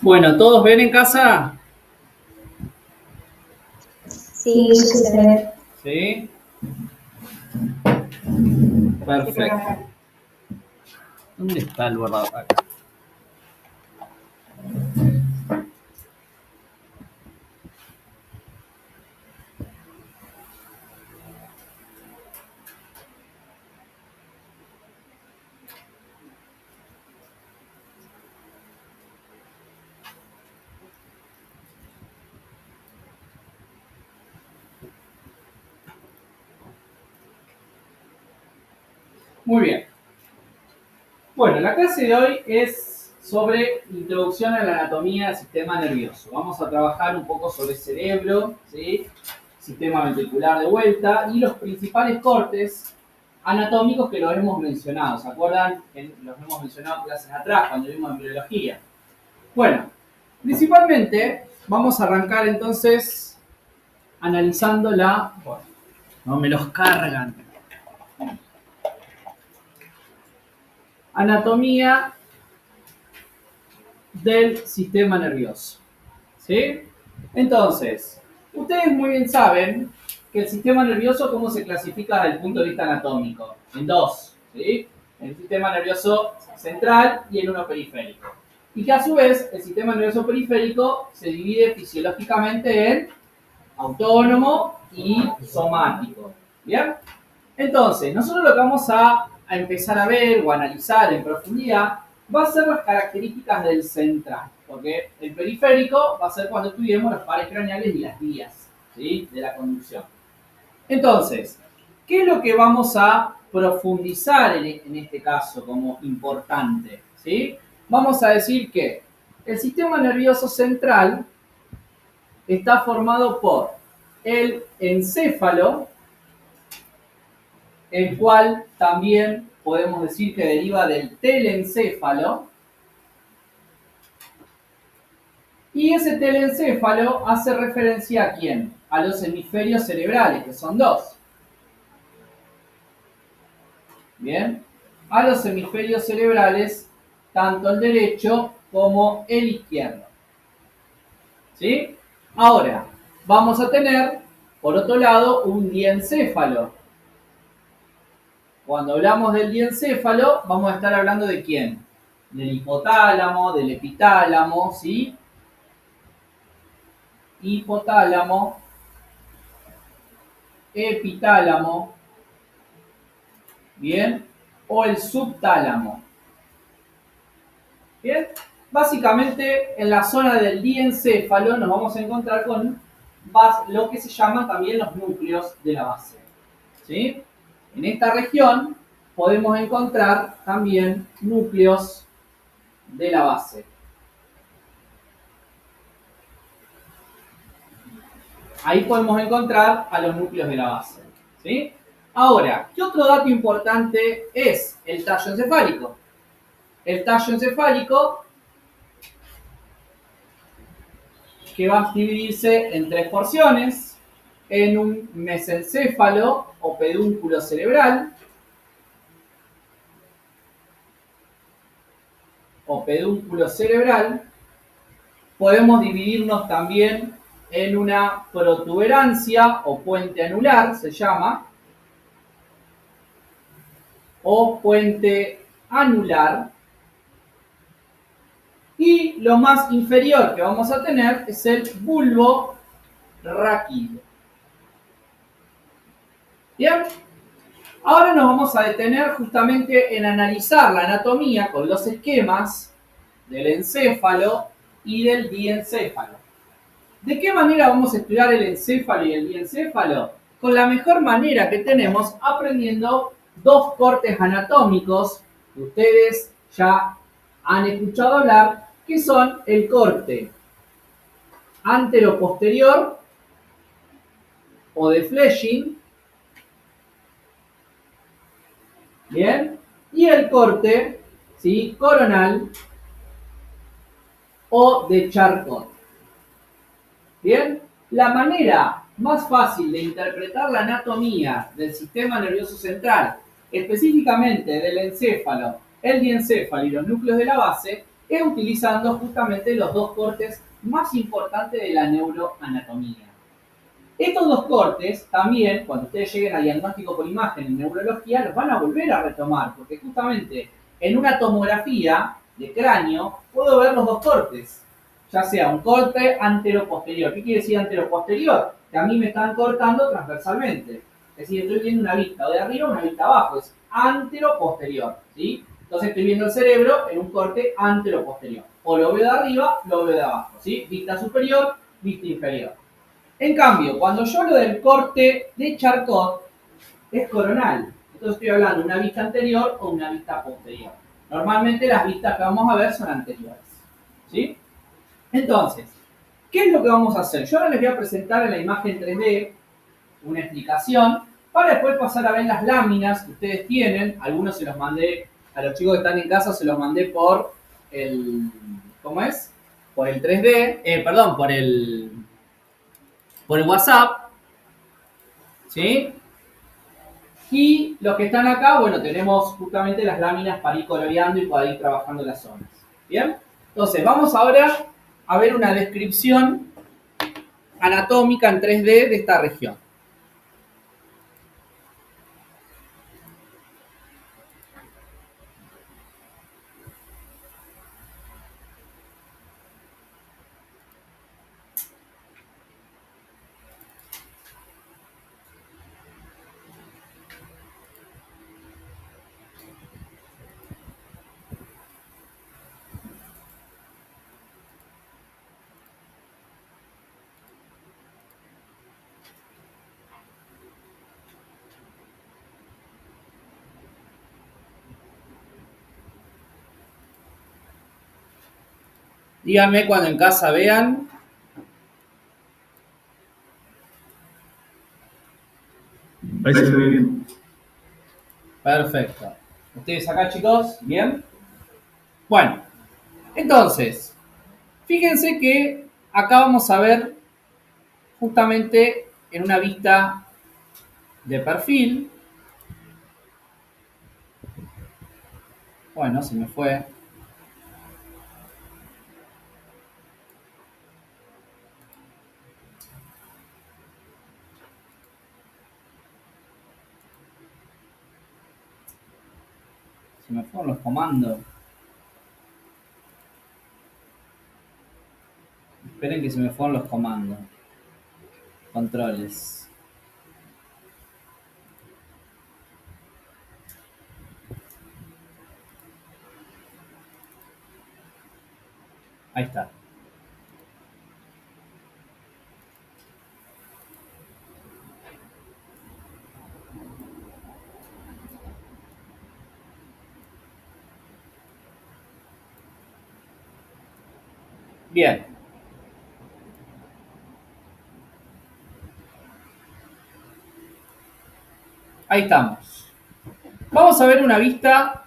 Bueno, ¿todos ven en casa? Sí, sí se ve. Sí. Perfecto. ¿Dónde está el borrador? Acá. Muy bien. Bueno, la clase de hoy es sobre introducción a la anatomía del sistema nervioso. Vamos a trabajar un poco sobre cerebro, ¿sí? Sistema ventricular de vuelta y los principales cortes anatómicos que los hemos mencionado. ¿Se acuerdan? Los hemos mencionado clases atrás cuando vimos embriología. Bueno, principalmente vamos a arrancar entonces analizando la... Bueno, no me los cargan. Anatomía del sistema nervioso. ¿Sí? Entonces, ustedes muy bien saben que el sistema nervioso, ¿cómo se clasifica desde el punto de vista anatómico? En dos, ¿sí? El sistema nervioso central y el uno periférico. Y que a su vez el sistema nervioso periférico se divide fisiológicamente en autónomo y somático. ¿Bien? Entonces, nosotros lo que vamos a empezar a ver o a analizar en profundidad va a ser las características del central, porque el periférico va a ser cuando estudiemos los pares craneales y las vías, ¿sí?, de la conducción. Entonces, ¿qué es lo que vamos a profundizar en este caso como importante? ¿Sí? Vamos a decir que el sistema nervioso central está formado por el encéfalo, el cual también podemos decir que deriva del telencéfalo. Y ese telencéfalo hace referencia ¿a quién? A los hemisferios cerebrales, que son dos. Bien, a los hemisferios cerebrales, tanto el derecho como el izquierdo. ¿Sí? Ahora, vamos a tener, por otro lado, un diencéfalo. Cuando hablamos del diencéfalo, vamos a estar hablando de quién? Del hipotálamo, del epitálamo, ¿sí? Hipotálamo, epitálamo, ¿bien? O el subtálamo. ¿Bien? Básicamente, en la zona del diencéfalo nos vamos a encontrar con lo que se llaman también los núcleos de la base. ¿Sí? En esta región podemos encontrar también núcleos de la base. Ahí podemos encontrar a los núcleos de la base. ¿Sí? Ahora, ¿qué otro dato importante es el tallo encefálico? El tallo encefálico, que va a dividirse en tres porciones, en un mesencéfalo o pedúnculo cerebral, podemos dividirnos también en una protuberancia o puente anular, se llama, o puente anular. Y lo más inferior que vamos a tener es el bulbo raquídeo. ¿Bien? Ahora nos vamos a detener justamente en analizar la anatomía con los esquemas del encéfalo y del diencéfalo. ¿De qué manera vamos a estudiar el encéfalo y el diencéfalo? Con la mejor manera que tenemos, aprendiendo dos cortes anatómicos que ustedes ya han escuchado hablar, que son el corte anteroposterior o de Fletching, ¿bien? Y el corte, ¿sí?, coronal o de Charcot. ¿Bien? La manera más fácil de interpretar la anatomía del sistema nervioso central, específicamente del encéfalo, el diencéfalo y los núcleos de la base, es utilizando justamente los dos cortes más importantes de la neuroanatomía. Estos dos cortes también, cuando ustedes lleguen a diagnóstico por imagen en neurología, los van a volver a retomar, porque justamente en una tomografía de cráneo puedo ver los dos cortes, ya sea un corte antero-posterior. ¿Qué quiere decir antero-posterior? Que a mí me están cortando transversalmente. Es decir, estoy viendo una vista o de arriba o una vista abajo, es antero-posterior, ¿sí? Entonces estoy viendo el cerebro en un corte antero-posterior. O lo veo de arriba, lo veo de abajo, ¿sí? Vista superior, vista inferior. En cambio, cuando yo hablo del corte de Charcot, es coronal. Entonces estoy hablando de una vista anterior o una vista posterior. Normalmente las vistas que vamos a ver son anteriores. ¿Sí? Entonces, ¿qué es lo que vamos a hacer? Yo ahora les voy a presentar en la imagen 3D una explicación para después pasar a ver las láminas que ustedes tienen. Algunos se los mandé, a los chicos que están en casa se los mandé por el... ¿Cómo es? Por el 3D, perdón, por el WhatsApp, ¿sí? Y los que están acá, bueno, tenemos justamente las láminas para ir coloreando y para ir trabajando las zonas. ¿Bien? Entonces, vamos ahora a ver una descripción anatómica en 3D de esta región. Díganme cuando en casa vean. Ahí se ve bien. Perfecto. ¿Ustedes acá, chicos? ¿Bien? Bueno, entonces, fíjense que acá vamos a ver justamente en una vista de perfil. Bueno, se me fue. Se me fueron los comandos. Esperen que se me fueron los comandos. Controles. Ahí está. Bien. Ahí estamos. Vamos a ver una vista.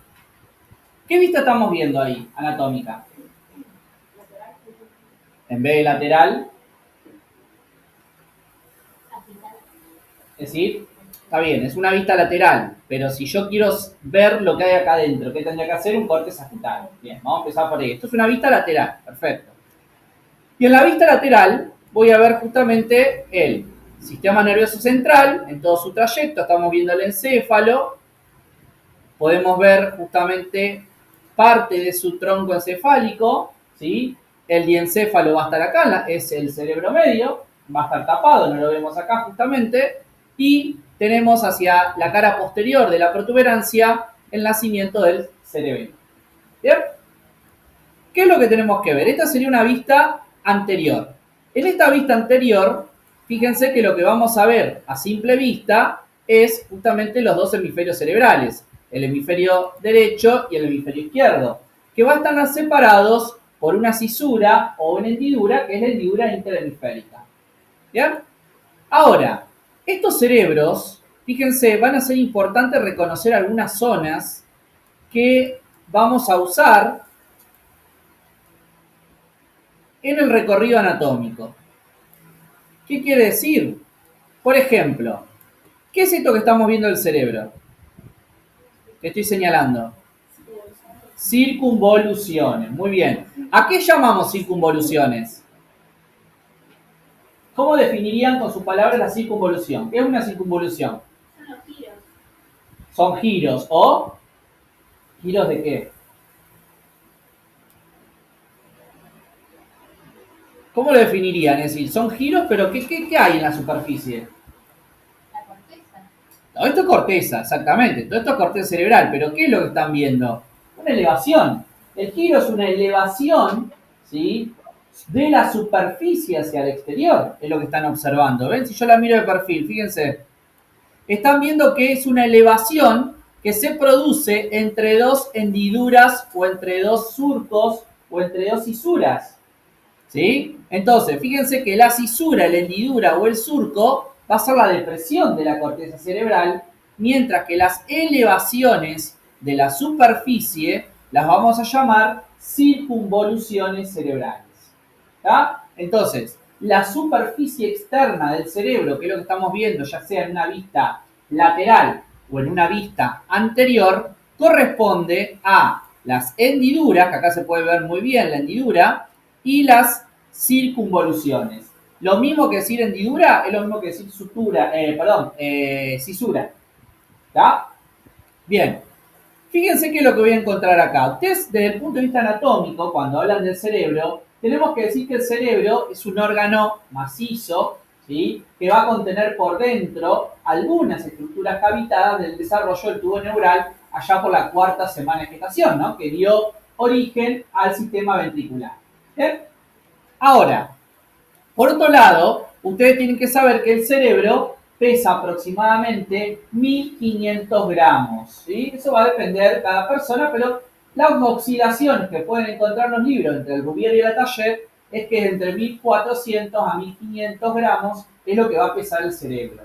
¿Qué vista estamos viendo ahí, anatómica? En vez de lateral. Es decir, está bien, es una vista lateral, pero si yo quiero ver lo que hay acá adentro, ¿qué tendría que hacer? Un corte sagital. Bien, vamos a empezar por ahí. Esto es una vista lateral, perfecto. Y en la vista lateral voy a ver justamente el sistema nervioso central en todo su trayecto. Estamos viendo el encéfalo. Podemos ver justamente parte de su tronco encefálico, ¿sí? El diencéfalo va a estar acá, es el cerebro medio, va a estar tapado, no lo vemos acá justamente, y tenemos hacia la cara posterior de la protuberancia el nacimiento del cerebelo. ¿Bien? ¿Qué es lo que tenemos que ver? Esta sería una vista anterior. En esta vista anterior, fíjense que lo que vamos a ver a simple vista es justamente los dos hemisferios cerebrales, el hemisferio derecho y el hemisferio izquierdo, que van a estar separados por una cisura o una hendidura, que es la hendidura interhemisférica. ¿Bien? Ahora, estos cerebros, fíjense, van a ser importantes reconocer algunas zonas que vamos a usar en el recorrido anatómico. ¿Qué quiere decir? Por ejemplo, ¿qué es esto que estamos viendo del cerebro? Que estoy señalando. Circunvoluciones. Muy bien. ¿A qué llamamos circunvoluciones? ¿Cómo definirían con sus palabras la circunvolución? ¿Qué es una circunvolución? Son los giros. Son giros o... ¿Giros de qué? ¿Cómo lo definirían? Es decir, son giros, pero ¿qué hay en la superficie? La corteza. No, esto es corteza, exactamente. Todo esto es corteza cerebral, pero ¿qué es lo que están viendo? Una elevación. El giro es una elevación, ¿sí?, de la superficie hacia el exterior. Es lo que están observando. ¿Ven? Si yo la miro de perfil, fíjense. Están viendo que es una elevación que se produce entre dos hendiduras o entre dos surcos o entre dos cisuras. ¿Sí? Entonces, fíjense que la cisura, la hendidura o el surco va a ser la depresión de la corteza cerebral, mientras que las elevaciones de la superficie las vamos a llamar circunvoluciones cerebrales. ¿Está? Entonces, la superficie externa del cerebro, que es lo que estamos viendo, ya sea en una vista lateral o en una vista anterior, corresponde a las hendiduras, que acá se puede ver muy bien la hendidura, y las circunvoluciones. Lo mismo que decir hendidura es lo mismo que decir cisura. ¿Está? Bien. Fíjense qué es lo que voy a encontrar acá. Ustedes, desde el punto de vista anatómico, cuando hablan del cerebro, tenemos que decir que el cerebro es un órgano macizo, ¿sí?, que va a contener por dentro algunas estructuras cavitadas del desarrollo del tubo neural allá por la cuarta semana de gestación, ¿no?, que dio origen al sistema ventricular. ¿Bien? Ahora, por otro lado, ustedes tienen que saber que el cerebro pesa aproximadamente 1500 gramos. ¿Sí? Eso va a depender de cada persona, pero las oxidaciones que pueden encontrar en los libros entre el Rouvier y el Ataller es que entre 1400 a 1500 gramos es lo que va a pesar el cerebro.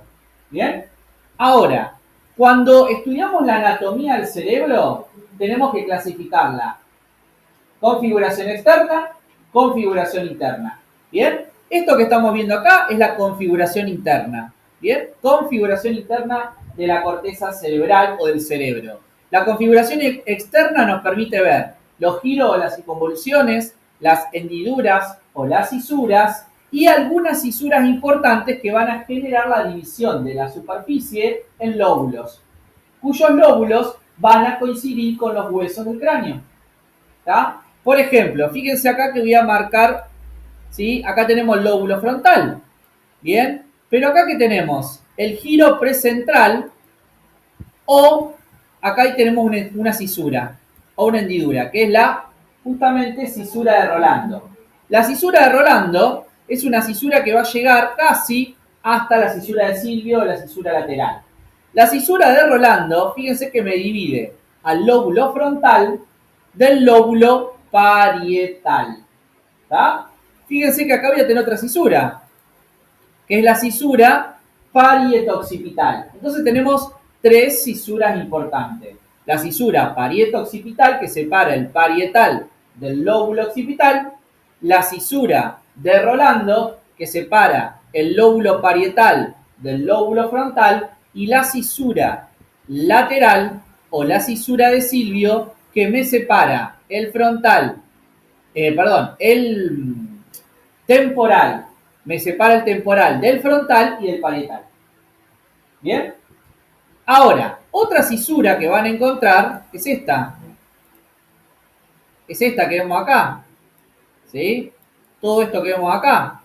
¿Bien? Ahora, cuando estudiamos la anatomía del cerebro, tenemos que clasificarla: configuración externa, configuración interna. ¿Bien? Esto que estamos viendo acá es la configuración interna. ¿Bien? Configuración interna de la corteza cerebral o del cerebro. La configuración externa nos permite ver los giros o las circunvoluciones, las hendiduras o las cisuras y algunas cisuras importantes que van a generar la división de la superficie en lóbulos, cuyos lóbulos van a coincidir con los huesos del cráneo. ¿Está? Por ejemplo, fíjense acá que voy a marcar, ¿sí? Acá tenemos el lóbulo frontal, ¿bien? Pero acá que tenemos el giro precentral o acá ahí tenemos una cisura o una hendidura, que es la justamente cisura de Rolando. La cisura de Rolando es una cisura que va a llegar casi hasta la cisura de Silvio o la cisura lateral. La cisura de Rolando, fíjense que me divide al lóbulo frontal del lóbulo parietal. ¿Está? Fíjense que acá voy a tener otra cisura, que es la cisura parieto-occipital. Entonces tenemos tres cisuras importantes. La cisura parieto-occipital, que separa el parietal del lóbulo occipital. La cisura de Rolando, que separa el lóbulo parietal del lóbulo frontal. Y la cisura lateral o la cisura de Silvio, que me separa el el temporal, me separa el temporal del frontal y del parietal. ¿Bien? Ahora, otra cisura que van a encontrar es esta. Es esta que vemos acá. ¿Sí? Todo esto que vemos acá.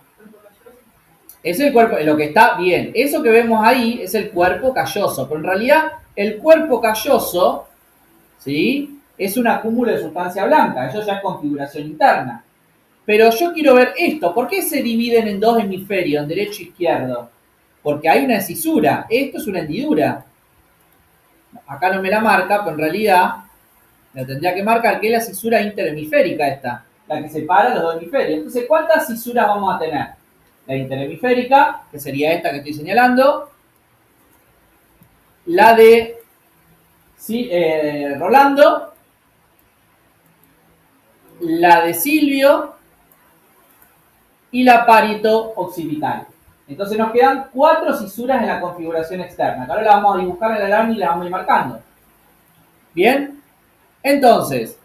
Es el cuerpo, lo que está bien. Eso que vemos ahí es el cuerpo calloso, pero en realidad el cuerpo calloso, ¿sí?, es un acúmulo de sustancia blanca. Eso ya es configuración interna. Pero yo quiero ver esto. ¿Por qué se dividen en dos hemisferios, en derecho e izquierdo? Porque hay una cisura. Esto es una hendidura. Acá no me la marca, pero en realidad la tendría que marcar, que es la cisura interhemisférica esta, la que separa los dos hemisferios. Entonces, ¿cuántas cisuras vamos a tener? La interhemisférica, que sería esta que estoy señalando. La de Rolando. La de Silvio. Y la parieto-occipital. Entonces nos quedan 4 cisuras en la configuración externa. Ahora la vamos a dibujar en la lámina y la vamos a ir marcando. Bien. Entonces,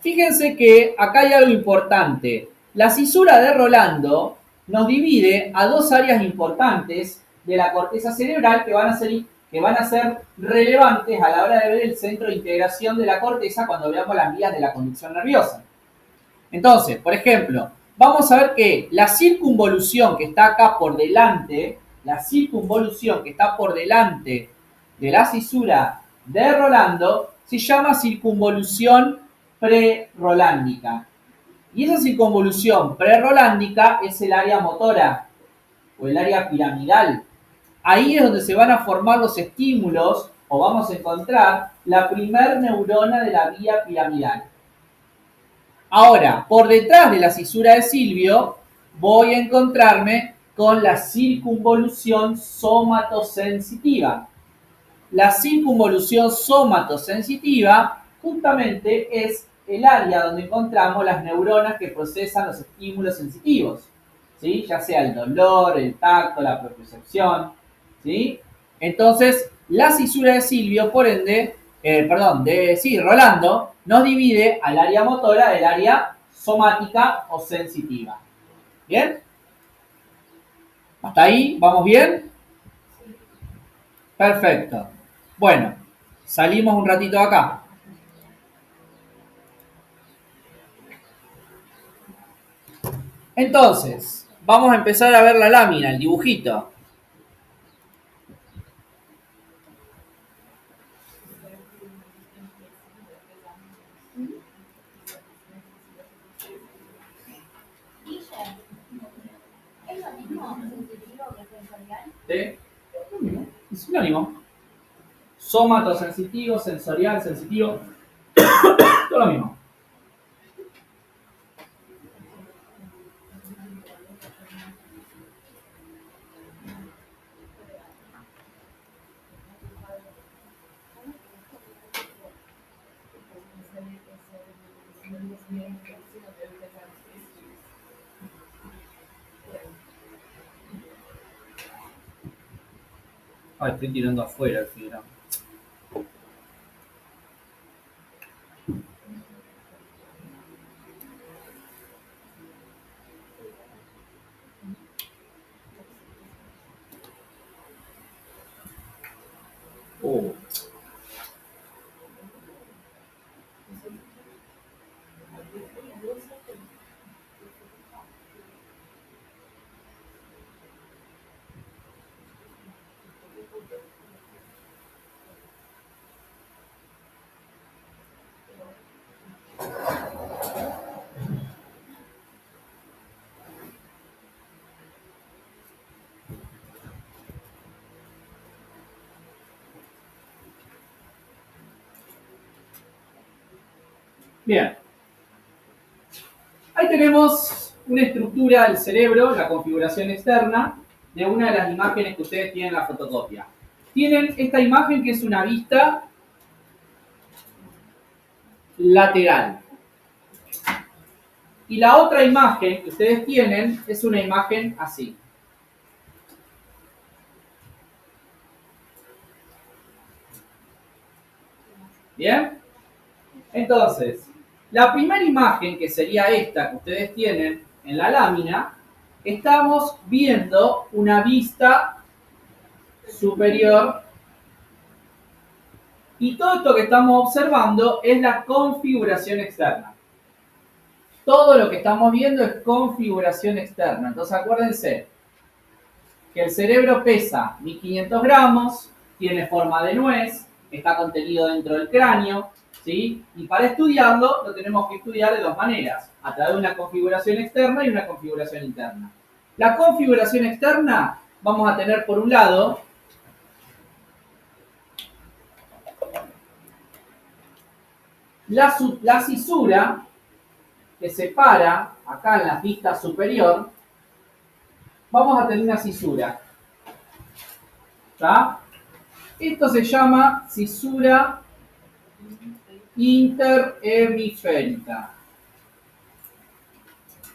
Fíjense que acá hay algo importante. La cisura de Rolando nos divide a dos áreas importantes de la corteza cerebral que van a ser relevantes a la hora de ver el centro de integración de la corteza cuando veamos las vías de la conducción nerviosa. Entonces, por ejemplo, vamos a ver que la circunvolución que está acá por delante, la circunvolución que está por delante de la cisura de Rolando, se llama circunvolución prerolándica. Y esa circunvolución prerolándica es el área motora o el área piramidal. Ahí es donde se van a formar los estímulos o vamos a encontrar la primer neurona de la vía piramidal. Ahora, por detrás de la cisura de Silvio, voy a encontrarme con la circunvolución somatosensitiva. La circunvolución somatosensitiva justamente es el área donde encontramos las neuronas que procesan los estímulos sensitivos, ¿sí? Ya sea el dolor, el tacto, la propiocepción, ¿sí? Entonces, la cisura de Silvio, por ende, Rolando, nos divide al área motora del área somática o sensitiva. ¿Bien? ¿Hasta ahí? ¿Vamos bien? Perfecto. Bueno, salimos un ratito de acá. Entonces, vamos a empezar a ver la lámina, el dibujito. ¿Es lo mismo sensitivo que sensorial? ¿Sí? Es sinónimo. Somatosensitivo, sensorial, sensitivo. Todo lo mismo. Ay, estoy tirando afuera el fibra. Oh. Bien. Ahí tenemos una estructura del cerebro, la configuración externa de una de las imágenes que ustedes tienen en la fotocopia. Tienen esta imagen que es una vista lateral. Y la otra imagen que ustedes tienen es una imagen así. ¿Bien? Entonces, la primera imagen, que sería esta que ustedes tienen en la lámina, estamos viendo una vista superior y todo esto que estamos observando es la configuración externa. Todo lo que estamos viendo es configuración externa. Entonces acuérdense que el cerebro pesa 1500 gramos, tiene forma de nuez, está contenido dentro del cráneo, ¿sí? Y para estudiarlo lo tenemos que estudiar de dos maneras, a través de una configuración externa y una configuración interna. La configuración externa vamos a tener por un lado la cisura que separa acá en la vista superior. Vamos a tener una cisura, ¿está? Esto se llama cisura interhemisférica.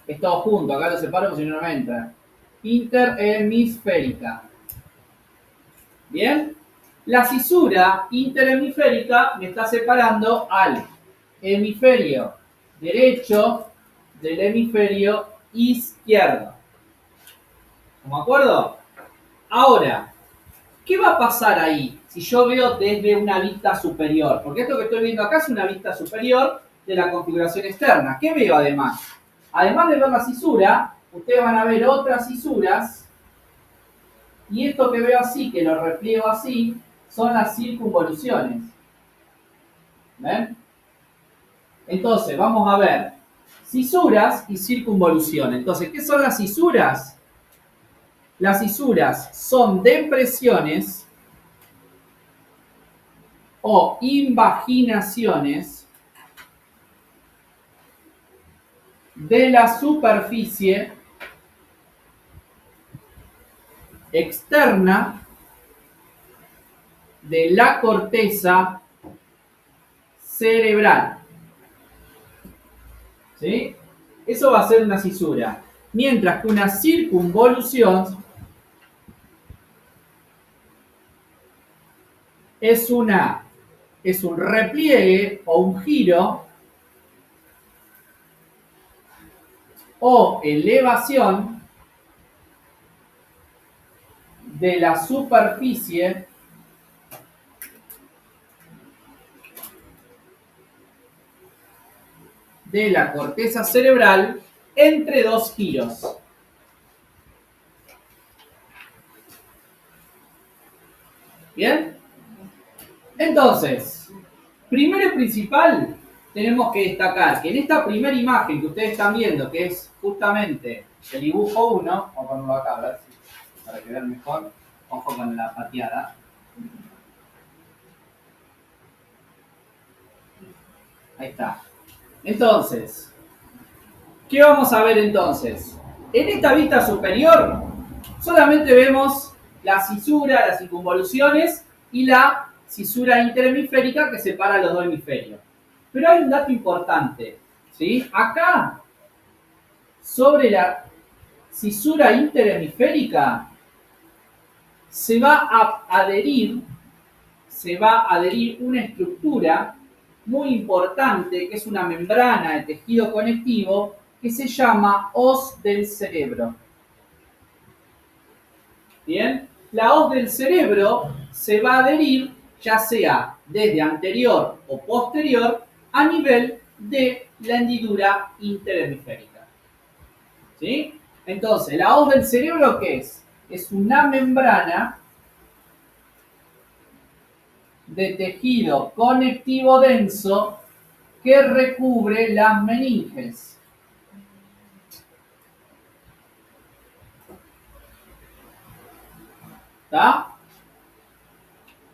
Es todo junto, acá lo separo porque si no, no me entra. Interhemisférica. ¿Bien? La cisura interhemisférica me está separando al hemisferio derecho del hemisferio izquierdo. ¿Estamos de acuerdo? Ahora, ¿qué va a pasar ahí si yo veo desde una vista superior? Porque esto que estoy viendo acá es una vista superior de la configuración externa. ¿Qué veo además? Además de ver la cisura, ustedes van a ver otras cisuras. Y esto que veo así, que lo repliego así, son las circunvoluciones. ¿Ven? Entonces, vamos a ver cisuras y circunvolución. Entonces, ¿qué son las cisuras? Las cisuras son depresiones o invaginaciones de la superficie externa de la corteza cerebral. ¿Sí? Eso va a ser una cisura. Mientras que una circunvolución es un repliegue o un giro o elevación de la superficie de la corteza cerebral entre dos giros. ¿Bien? Entonces, primero y principal, tenemos que destacar que en esta primera imagen que ustedes están viendo, que es justamente el dibujo 1, vamos a ponerlo acá, a ver si, para que vean mejor, ojo con la pateada. Ahí está. Entonces, ¿qué vamos a ver entonces? En esta vista superior solamente vemos la cisura, las circunvoluciones y la cisura interhemisférica que separa los dos hemisferios. Pero hay un dato importante, ¿sí? Acá, sobre la cisura interhemisférica, se va a adherir una estructura muy importante, que es una membrana de tejido conectivo, que se llama hoz del cerebro. Bien, la hoz del cerebro se va a adherir ya sea desde anterior o posterior a nivel de la hendidura interhemisférica. ¿Sí? Entonces, la hoz del cerebro, ¿qué es? Es una membrana de tejido conectivo denso que recubre las meninges. ¿Está?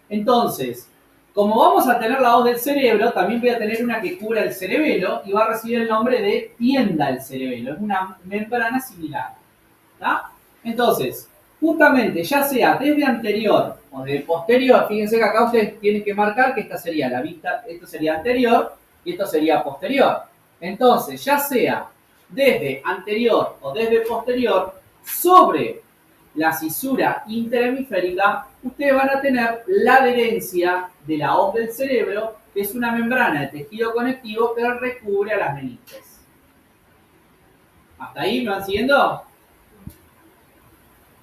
Entonces, como vamos a tener la hoz del cerebro, también voy a tener una que cubra el cerebelo y va a recibir el nombre de tienda del cerebelo. Es una membrana similar. ¿Está? Entonces, justamente, ya sea desde anterior o de posterior, fíjense que acá ustedes tienen que marcar que esta sería la vista, esto sería anterior y esto sería posterior. Entonces, ya sea desde anterior o desde posterior, sobre la cisura interhemisférica, ustedes van a tener la adherencia de la hoz del cerebro, que es una membrana de tejido conectivo que recubre a las meninges. ¿Hasta ahí me van siguiendo?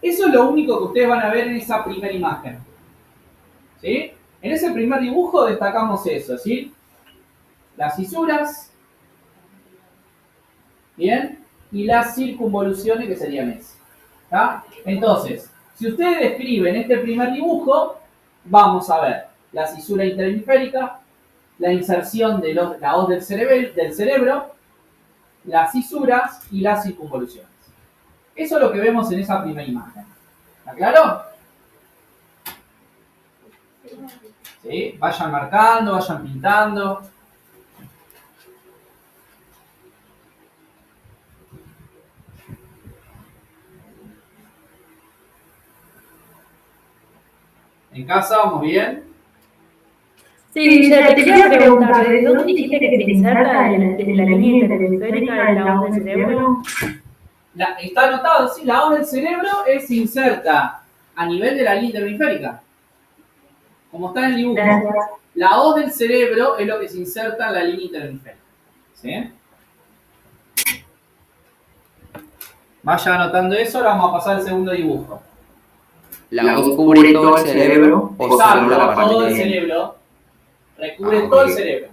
Eso es lo único que ustedes van a ver en esa primera imagen. ¿Sí? En ese primer dibujo destacamos eso, ¿sí? Las cisuras, ¿bien? Y las circunvoluciones, que serían esas. ¿Está? Entonces, si ustedes describen este primer dibujo, vamos a ver la cisura interhemisférica, la inserción de la hoz del cerebro, las cisuras y las circunvoluciones. Eso es lo que vemos en esa primera imagen. ¿Está claro? ¿Sí? Vayan marcando, vayan pintando. ¿En casa vamos bien? Sí, ya te quería preguntar, ¿de dónde dijiste que se inserta la línea interhemisférica de la hoz del cerebro? Está anotado, sí, la hoz del cerebro se inserta a nivel de la línea interhemisférica, como está en el dibujo. Gracias. La hoz del cerebro es lo que se inserta en la línea interhemisférica. ¿Sí? Vaya anotando eso, ahora vamos a pasar al segundo dibujo. La luz cubre todo el cerebro o solo Exacto, la parte todo el de... cerebro. Recubre Ah, todo el ok. cerebro.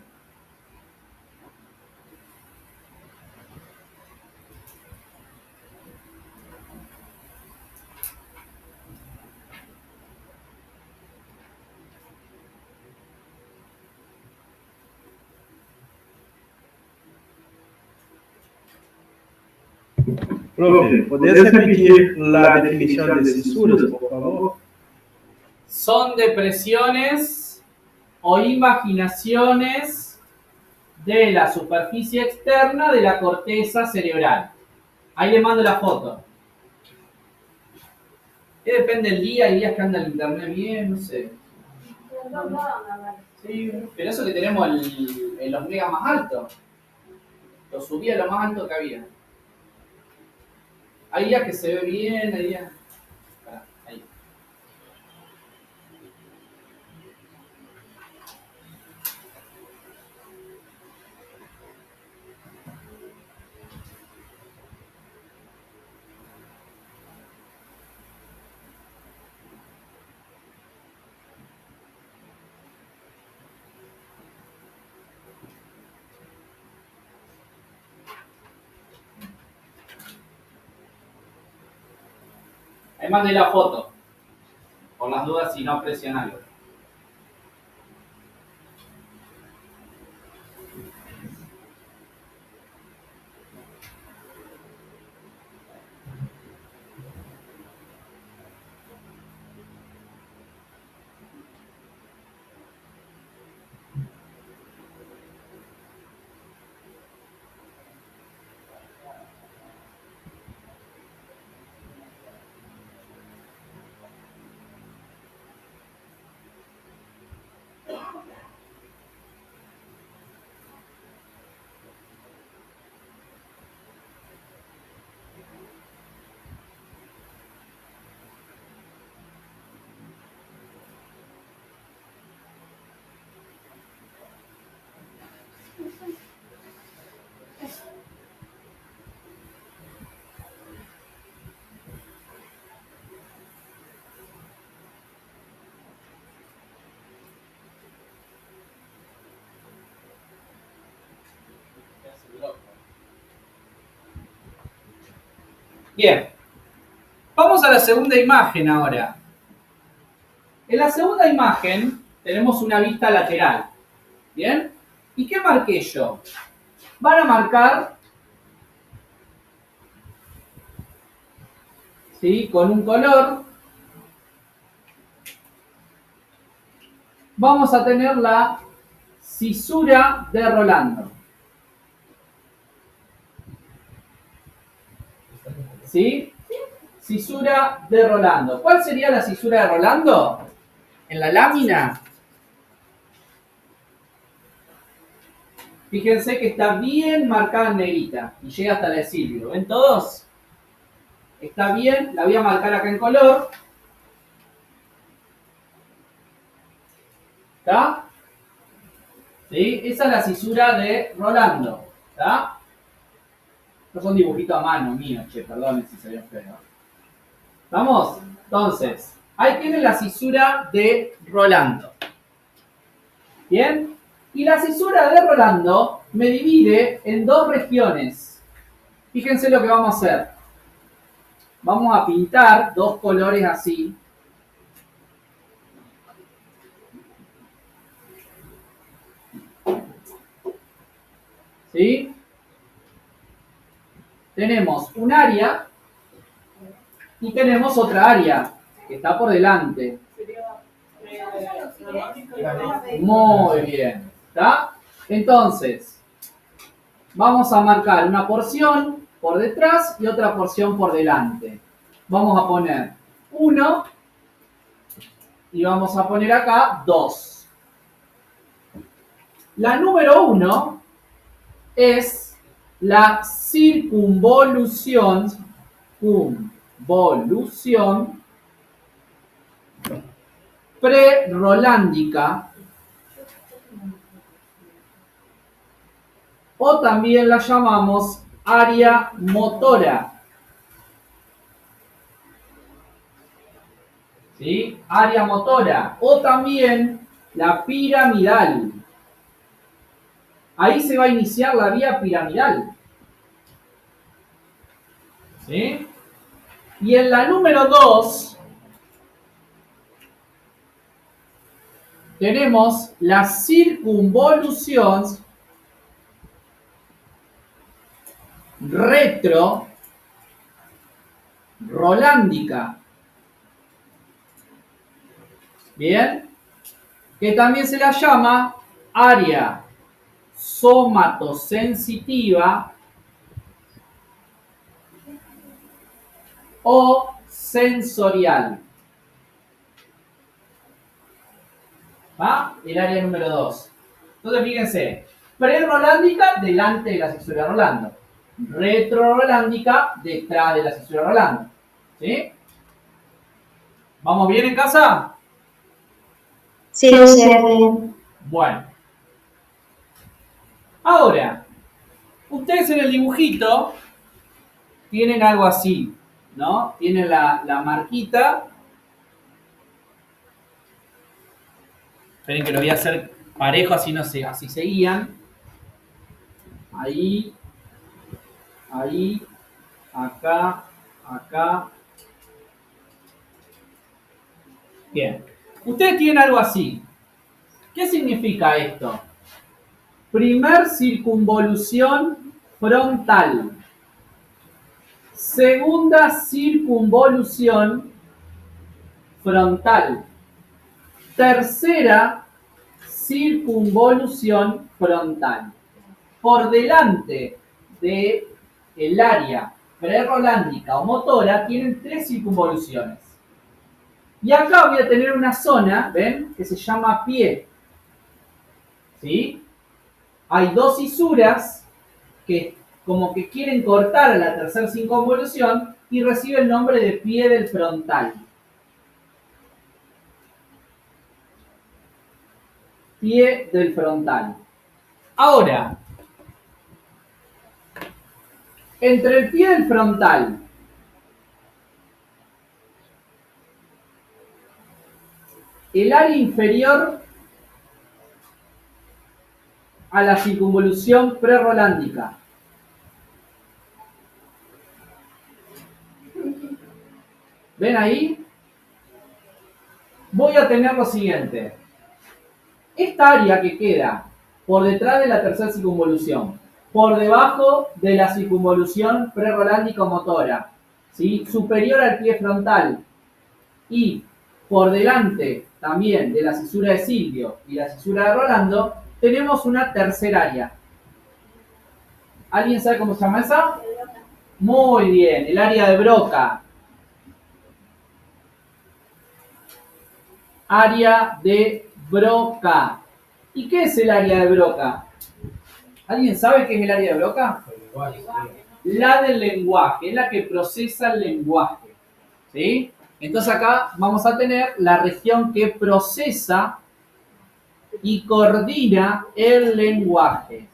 Profe, ¿podés repetir la definición de cisuras, por favor? Son depresiones o imaginaciones de la superficie externa de la corteza cerebral. Ahí le mando la foto. ¿Qué depende del día? Hay días que anda el internet bien, no sé. Sí, pero eso que tenemos los megas más altos. Lo subí a lo más alto que había. Hay días que se ve bien, hay días... Pará, ahí. Ahí mandé la foto. Por las dudas, si no aprecian algo. Bien. Vamos a la segunda imagen ahora. En la segunda imagen tenemos una vista lateral. ¿Bien? ¿Y qué marqué yo? Van a marcar, ¿sí?, con un color. Vamos a tener la cisura de Rolando. ¿Sí? Cisura de Rolando. ¿Cuál sería la cisura de Rolando? En la lámina. Fíjense que está bien marcada en negrita y llega hasta la de Silvio. ¿Ven todos? Está bien, la voy a marcar acá en color. ¿Está? ¿Sí? Esa es la cisura de Rolando. ¿Está? No son dibujitos a mano mío, che, perdonen si se ve feo. ¿Vamos? Entonces, ahí tienen la cisura de Rolando. ¿Bien? Y la cisura de Rolando me divide en dos regiones. Fíjense lo que vamos a hacer. Vamos a pintar dos colores así. ¿Sí? Tenemos un área y tenemos otra área que está por delante. Muy bien. ¿Está? Entonces, vamos a marcar una porción por detrás y otra porción por delante. Vamos a poner 1 y vamos a poner acá 2. La número 1 es la circunvolución prerolándica, o también la llamamos área motora. área motora, o también la piramidal. Ahí se va a iniciar la vía piramidal. ¿Sí? Y en la número 2 tenemos la circunvolución retro-rolándica. Bien, que también se la llama área somatosensitiva o sensorial. ¿Va? El área número 2. Entonces, fíjense, prerolándica delante de la cisura rolando. Retrorolándica detrás de la cisura rolando. ¿Sí? ¿Vamos bien en casa? Sí, profe. Bueno. Ahora, ustedes en el dibujito tienen algo así, ¿no? Tienen la marquita. Esperen que lo voy a hacer parejo, así no sé, así seguían. Ahí, ahí, acá, acá. Bien. Ustedes tienen algo así. ¿Qué significa esto? Primer circunvolución frontal. Segunda circunvolución frontal. Tercera circunvolución frontal. Por delante del área prerolándica o motora tienen 3 circunvoluciones. Y acá voy a tener una zona, ¿ven? Que se llama pie. ¿Sí? Hay 2 cisuras que como que quieren cortar a la tercera circunvolución y recibe el nombre de pie del frontal. Pie del frontal. Ahora, entre el pie del frontal el área inferior a la circunvolución prerolándica. ¿Ven ahí? Voy a tener lo siguiente. Esta área que queda por detrás de la tercera circunvolución, por debajo de la circunvolución prerolándica o motora, ¿sí? Superior al pie frontal y por delante también de la cisura de Silvio y la cisura de Rolando, tenemos una tercera área. ¿Alguien sabe cómo se llama esa? Muy bien, el área de Broca. Área de Broca. ¿Y qué es el área de Broca? ¿Alguien sabe qué es el área de Broca? La del lenguaje, es la que procesa el lenguaje. ¿Sí? Entonces acá vamos a tener la región que procesa y coordina el lenguaje.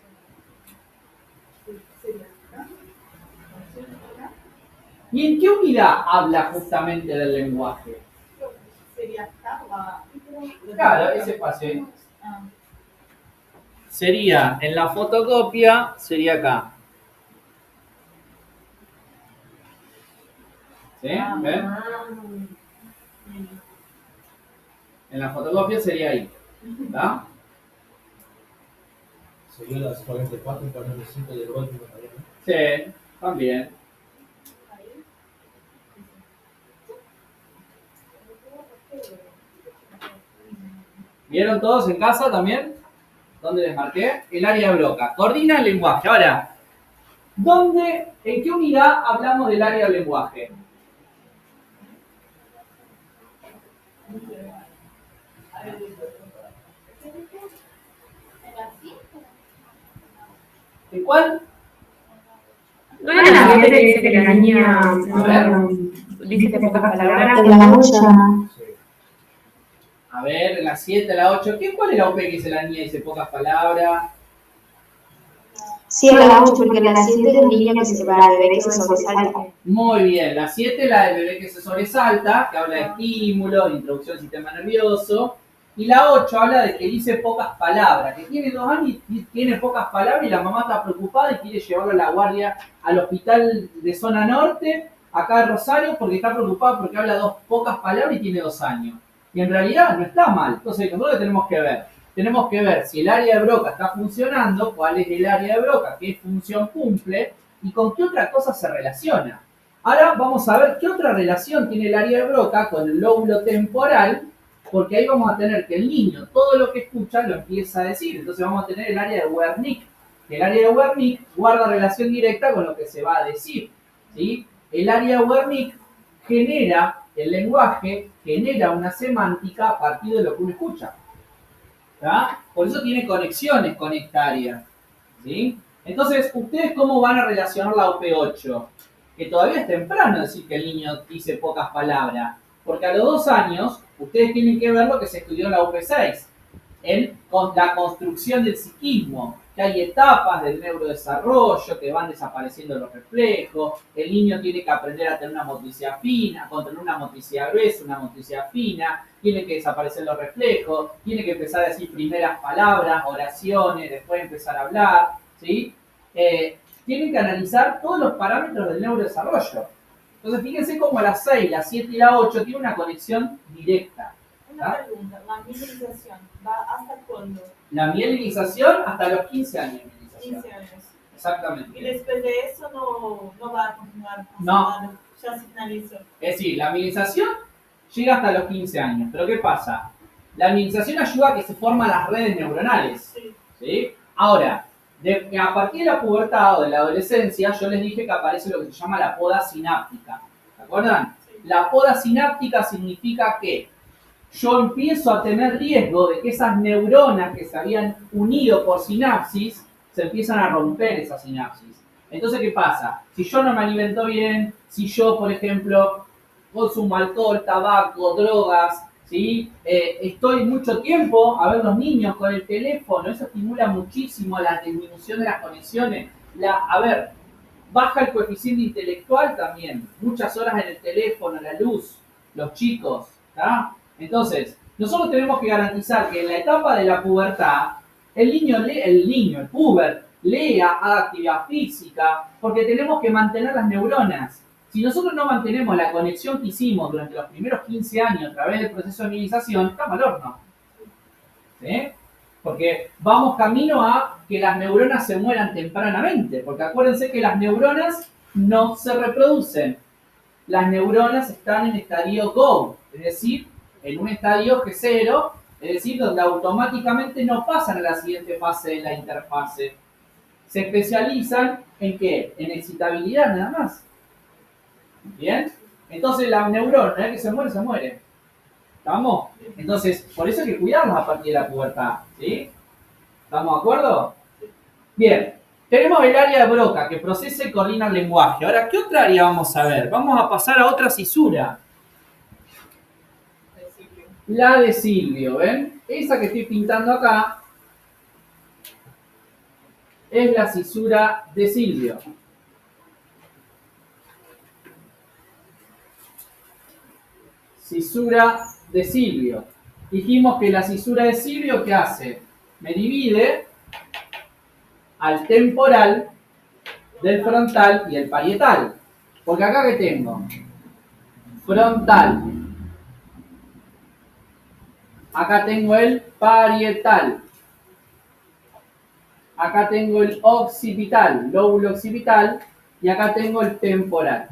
¿Y en qué unidad habla justamente del lenguaje? Claro, ese pase. Sería en la fotocopia, sería acá. ¿Sí? ¿Ven? En la fotocopia sería ahí. ¿Está? Sería las 44 y 45 de golpe. Sí, también. ¿Vieron todos en casa también? ¿Dónde les marqué? El área de Broca. Coordina el lenguaje. Ahora, ¿en qué unidad hablamos del área del lenguaje? ¿En cuál? No era la gente que dice que la niña dice pocas palabras. En la 8. A ver, en la 7, la 8. ¿Cuál es la OP que dice la niña dice pocas palabras? Sí, a la 8, porque la 7 es un niño que se va, bebé que se sobresalta. Muy bien, la 7 la del bebé que se sobresalta, que habla de estímulo, de introducción al sistema nervioso. Y la 8 habla de que dice pocas palabras, que tiene 2 años y tiene pocas palabras y la mamá está preocupada y quiere llevarlo a la guardia al hospital de zona norte, acá en Rosario, porque está preocupada porque habla pocas palabras y tiene 2 años. Y en realidad no está mal. Entonces, nosotros tenemos que ver. Tenemos que ver si el área de Broca está funcionando, cuál es el área de Broca, qué función cumple y con qué otra cosa se relaciona. Ahora vamos a ver qué otra relación tiene el área de Broca con el lóbulo temporal, porque ahí vamos a tener que el niño todo lo que escucha lo empieza a decir. Entonces vamos a tener el área de Wernicke. El área de Wernicke guarda relación directa con lo que se va a decir, ¿sí? El área de Wernicke genera el lenguaje, genera una semántica a partir de lo que uno escucha. ¿Tá? Por eso tiene conexiones con esta área, ¿sí? Entonces, ¿ustedes cómo van a relacionar la OP8? Que todavía es temprano decir que el niño dice pocas palabras, porque a los 2 años ustedes tienen que ver lo que se estudió en la OP6, la construcción del psiquismo, que hay etapas del neurodesarrollo, que van desapareciendo los reflejos, el niño tiene que aprender a tener una motricidad fina, a controlar una motricidad gruesa, una motricidad fina, tiene que desaparecer los reflejos, tiene que empezar a decir primeras palabras, oraciones, después empezar a hablar, ¿sí? Tienen que analizar todos los parámetros del neurodesarrollo. Entonces fíjense cómo la 6, la 7 y la 8 tienen una conexión directa. Una pregunta, ¿la mielinización va hasta cuándo? La mielinización hasta los 15 años. 15 años. Exactamente. Y después de eso no va a continuar. No. Ya se finalizó. Es decir, la mielinización llega hasta los 15 años. Pero ¿qué pasa? La mielinización ayuda a que se forman las redes neuronales. Sí. ¿Sí? Ahora, a partir de la pubertad o de la adolescencia, yo les dije que aparece lo que se llama la poda sináptica. ¿Se acuerdan? Sí. La poda sináptica significa que yo empiezo a tener riesgo de que esas neuronas que se habían unido por sinapsis se empiezan a romper esas sinapsis. Entonces, ¿qué pasa? Si yo no me alimento bien, si yo, por ejemplo, consumo alcohol, tabaco, drogas, ¿sí? Estoy mucho tiempo a ver los niños con el teléfono, eso estimula muchísimo la disminución de las conexiones. Baja el coeficiente intelectual también, muchas horas en el teléfono, la luz, los chicos, ¿tá? Entonces, nosotros tenemos que garantizar que en la etapa de la pubertad, el puber, lea, haga actividad física, porque tenemos que mantener las neuronas. Si nosotros no mantenemos la conexión que hicimos durante los primeros 15 años a través del proceso de mielinización, estamos al horno. ¿Sí? Porque vamos camino a que las neuronas se mueran tempranamente, porque acuérdense que las neuronas no se reproducen. Las neuronas están en estadio GO, es decir, en un estadio G0, es decir, donde automáticamente no pasan a la siguiente fase de la interfase. Se especializan en ¿qué? En excitabilidad nada más. ¿Bien? Entonces la neurona, que se muere, se muere. ¿Estamos? Entonces, por eso hay que cuidarlos a partir de la pubertad. ¿Sí? ¿Estamos de acuerdo? Bien. Tenemos el área de Broca, que procesa y coordina el lenguaje. Ahora, ¿qué otra área vamos a ver? Vamos a pasar a otra cisura. La de Silvio, ¿ven? Esa que estoy pintando acá es la cisura de Silvio. Cisura de Silvio. Dijimos que la cisura de Silvio, ¿qué hace? Me divide al temporal del frontal y el parietal. Porque acá ¿qué tengo? Frontal. Acá tengo el parietal. Acá tengo el occipital, lóbulo occipital. Y acá tengo el temporal.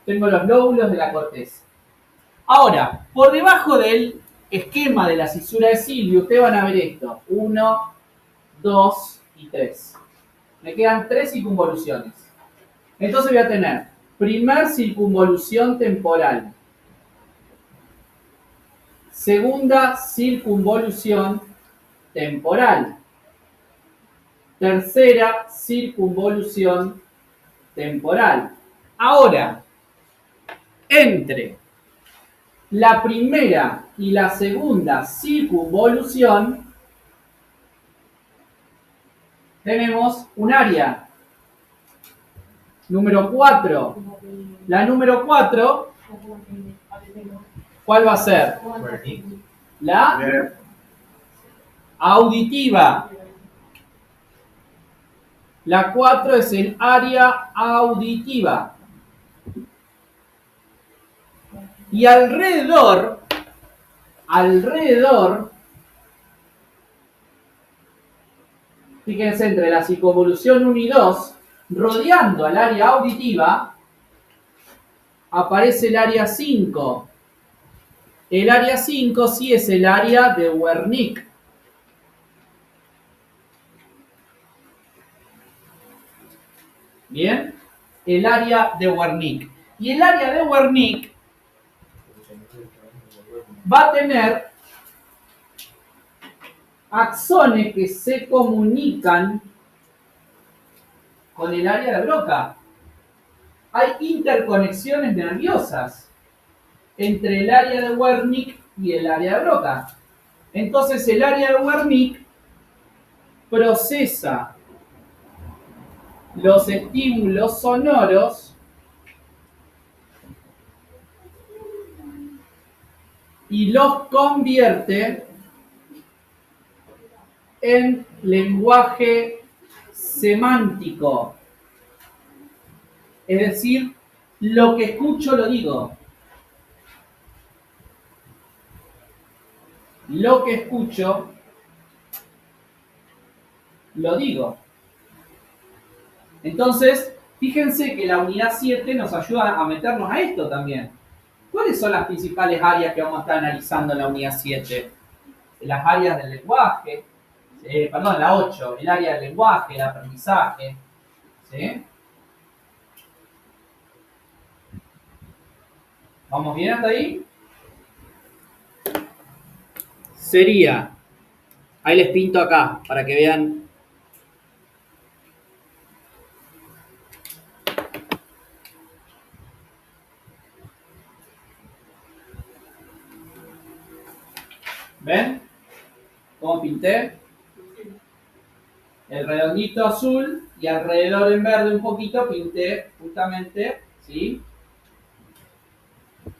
Tengo los lóbulos de la corteza. Ahora, por debajo del esquema de la cisura de Silvio, ustedes van a ver esto. 1, 2 y 3. Me quedan 3 circunvoluciones. Entonces voy a tener primer circunvolución temporal. Segunda circunvolución temporal. Tercera circunvolución temporal. Ahora, entre la primera y la segunda circunvolución tenemos un área. Número 4. La número 4, ¿cuál va a ser? La auditiva. La 4 es el área auditiva. Y alrededor, fíjense, entre la psicoevolución 1 y 2, rodeando al área auditiva, aparece el área 5. El área 5 sí es el área de Wernicke. Bien, el área de Wernicke. Y el área de Wernicke va a tener axones que se comunican con el área de Broca. Hay interconexiones nerviosas entre el área de Wernicke y el área de Broca. Entonces el área de Wernicke procesa los estímulos sonoros y los convierte en lenguaje semántico. Es decir, lo que escucho lo digo. Lo que escucho lo digo. Entonces, fíjense que la unidad 7 nos ayuda a meternos a esto también. ¿Cuáles son las principales áreas que vamos a estar analizando en la unidad 7? Las áreas del lenguaje, la 8, el área del lenguaje, el aprendizaje, ¿sí? ¿Vamos bien hasta ahí? Sería, ahí les pinto acá, para que vean. ¿Ven? ¿Cómo pinté? El redondito azul y alrededor en verde un poquito pinté justamente, ¿sí?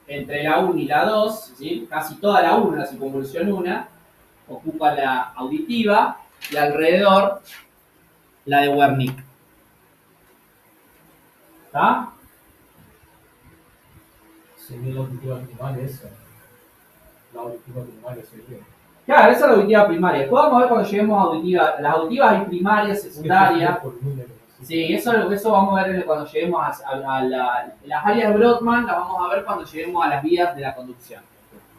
Entre la 1 y la 2, ¿sí? Casi toda la 1, la circunvolución 1, ocupa la auditiva y alrededor la de Wernicke. ¿Está? Sería la auditiva primaria esa. La auditiva primaria sería. Claro, esa es la auditiva primaria. Después vamos a ver cuando lleguemos a auditiva. Las auditivas hay primarias, secundarias. Sí, eso vamos a ver cuando lleguemos a las áreas de Brodmann, las vamos a ver cuando lleguemos a las vías de la conducción.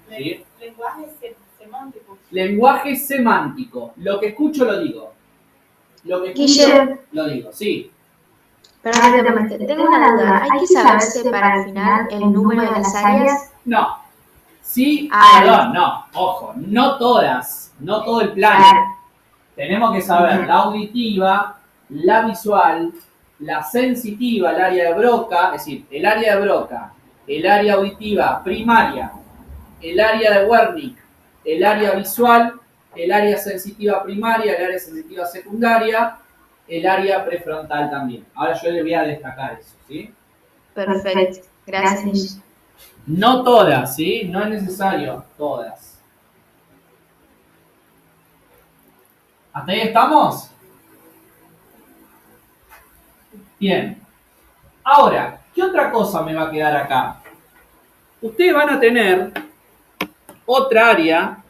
¿Sí? Lenguaje semántico. Lenguaje semántico. Lo que escucho lo digo. Lo que escucho Guille. lo digo, sí. Perdón, tengo una duda. ¿Hay que saber separar al final el número de las áreas? No. Sí, Ah, perdón, no. Ojo, no todas. No todo el plano. Claro. Tenemos que saber la auditiva, la visual, la sensitiva, el área de Broca, es decir, el área de Broca, el área auditiva primaria, el área de Wernicke, el área visual, el área sensitiva primaria, el área sensitiva secundaria, el área prefrontal también. Ahora yo les voy a destacar eso, ¿sí? Perfecto. Gracias. No todas, ¿sí? No es necesario todas. ¿Hasta ahí estamos? Bien. Ahora, ¿qué otra cosa me va a quedar acá? Ustedes van a tener otra área,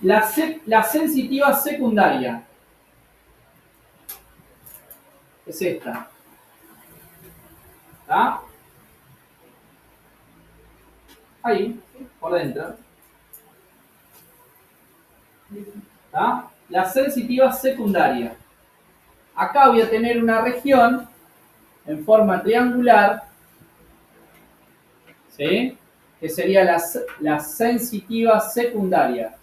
la sensitiva secundaria. Es esta. ¿Está? Ahí, por dentro. ¿Está? La sensitiva secundaria. Acá voy a tener una región en forma triangular, ¿sí? Que sería la sensitiva secundaria.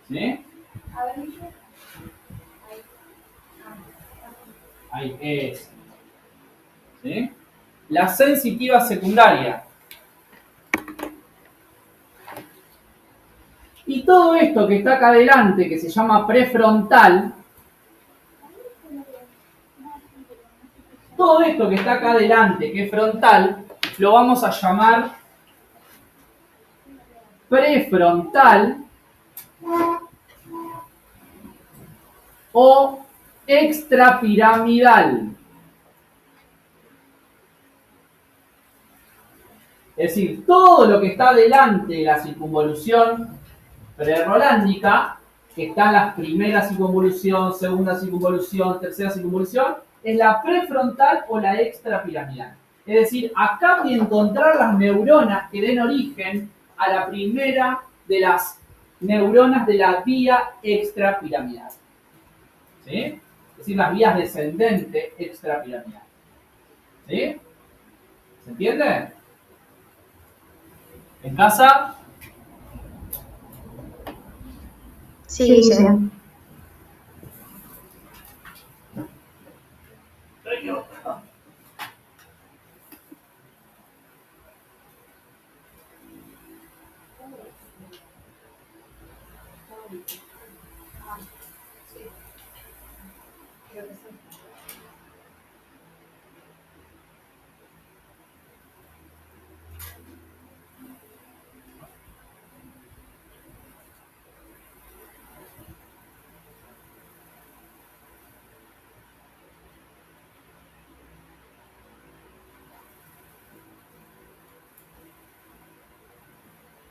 ¿Sí? Ahí es. ¿Sí? La sensitiva secundaria. todo esto que está acá adelante, que se llama prefrontal, todo esto que está acá adelante, que es frontal, lo vamos a llamar prefrontal o extrapiramidal. Es decir, todo lo que está delante de la circunvolución prerolándica, que está en la primera circunvolución, segunda circunvolución, tercera circunvolución, es la prefrontal o la extrapiramidal. Es decir, acá voy a encontrar las neuronas que den origen a la primera de las neuronas de la vía extrapiramidal. ¿Sí? Es decir, las vías descendentes extrapiramidal. ¿Sí? ¿Se entiende? ¿En casa? Sí, sí.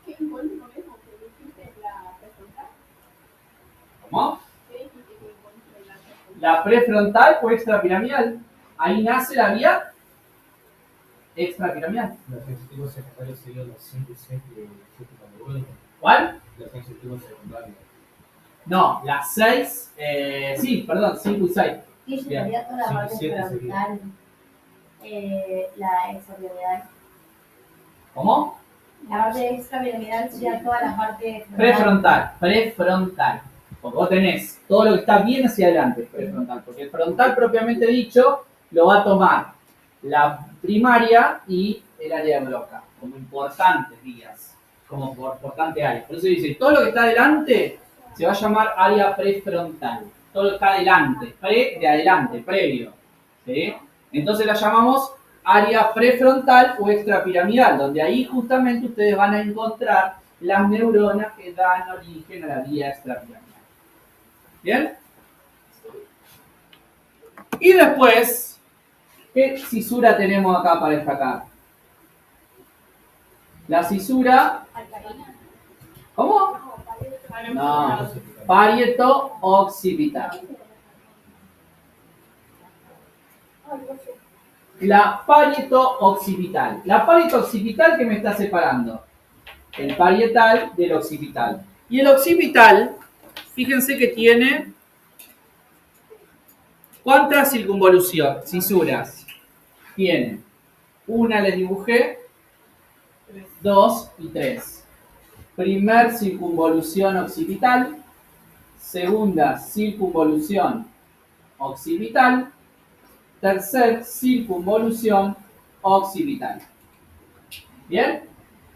¿Qué involucra lo mismo que dijiste la prefrontal? ¿Cómo? ¿Qué dijiste que involucra la prefrontal? La prefrontal o extrapiramidal. Ahí nace la vía extrapiramidal. Las sensitivas secundarias serían las 5 y 7 cuando vuelven. ¿Cuál? Las sensitivas secundarias. No, las 6, sí, perdón, 5 y 6. Y eso Bien. sería toda la Sí, parte 7 frontal, la extrapiramidal. ¿Cómo? La parte extrapiramidal sería toda la parte frontal. Prefrontal, prefrontal. Porque vos tenés todo lo que está bien hacia adelante, prefrontal. Porque el frontal propiamente dicho lo va a tomar la primaria y el área de Broca como importantes vías, como importante área. Por eso dice, todo lo que está adelante se va a llamar área prefrontal. Todo lo que está adelante, pre de adelante, previo. ¿Sí? Entonces la llamamos área prefrontal o extrapiramidal, donde ahí justamente ustedes van a encontrar las neuronas que dan origen a la vía extrapiramidal. ¿Bien? Y después, ¿qué cisura tenemos acá para destacar? La cisura... ¿Cómo? No, parieto-occipital. La parieto-occipital. La parieto-occipital, ¿qué me está separando? El parietal del occipital. Y el occipital, fíjense que tiene... ¿Cuántas cisuras? Tiene. Una les dibujé, 2 y 3. Primer circunvolución occipital. Segunda circunvolución occipital. Tercer circunvolución occipital. ¿Bien?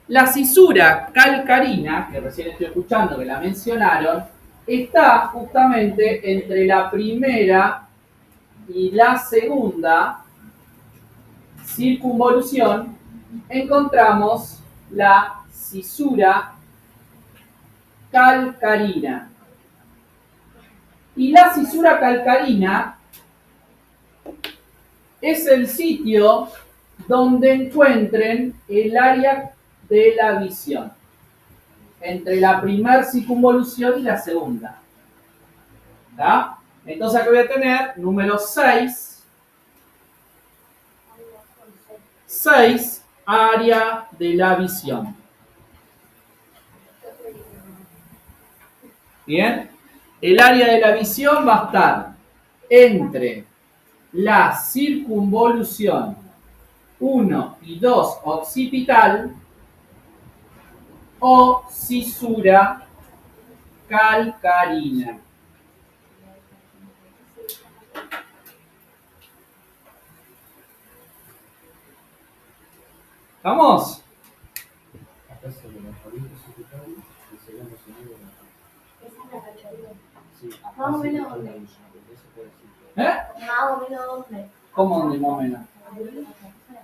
La cisura calcarina, que recién estoy escuchando que la mencionaron, está justamente entre la primera y la segunda circunvolución. Encontramos la cisura calcarina. Y la cisura calcarina es el sitio donde encuentren el área de la visión, entre la primera circunvolución y la segunda. ¿Está? Entonces acá voy a tener número 6. 6, área de la visión. Bien, el área de la visión va a estar entre la circunvolución 1 y 2 occipital o cisura calcarina. ¿Vamos? Acá se le da palito secretario. sería emocionante. Esa es la categoría. Sí. Más o menos. Más o menos dónde. ¿Cómo más o menos?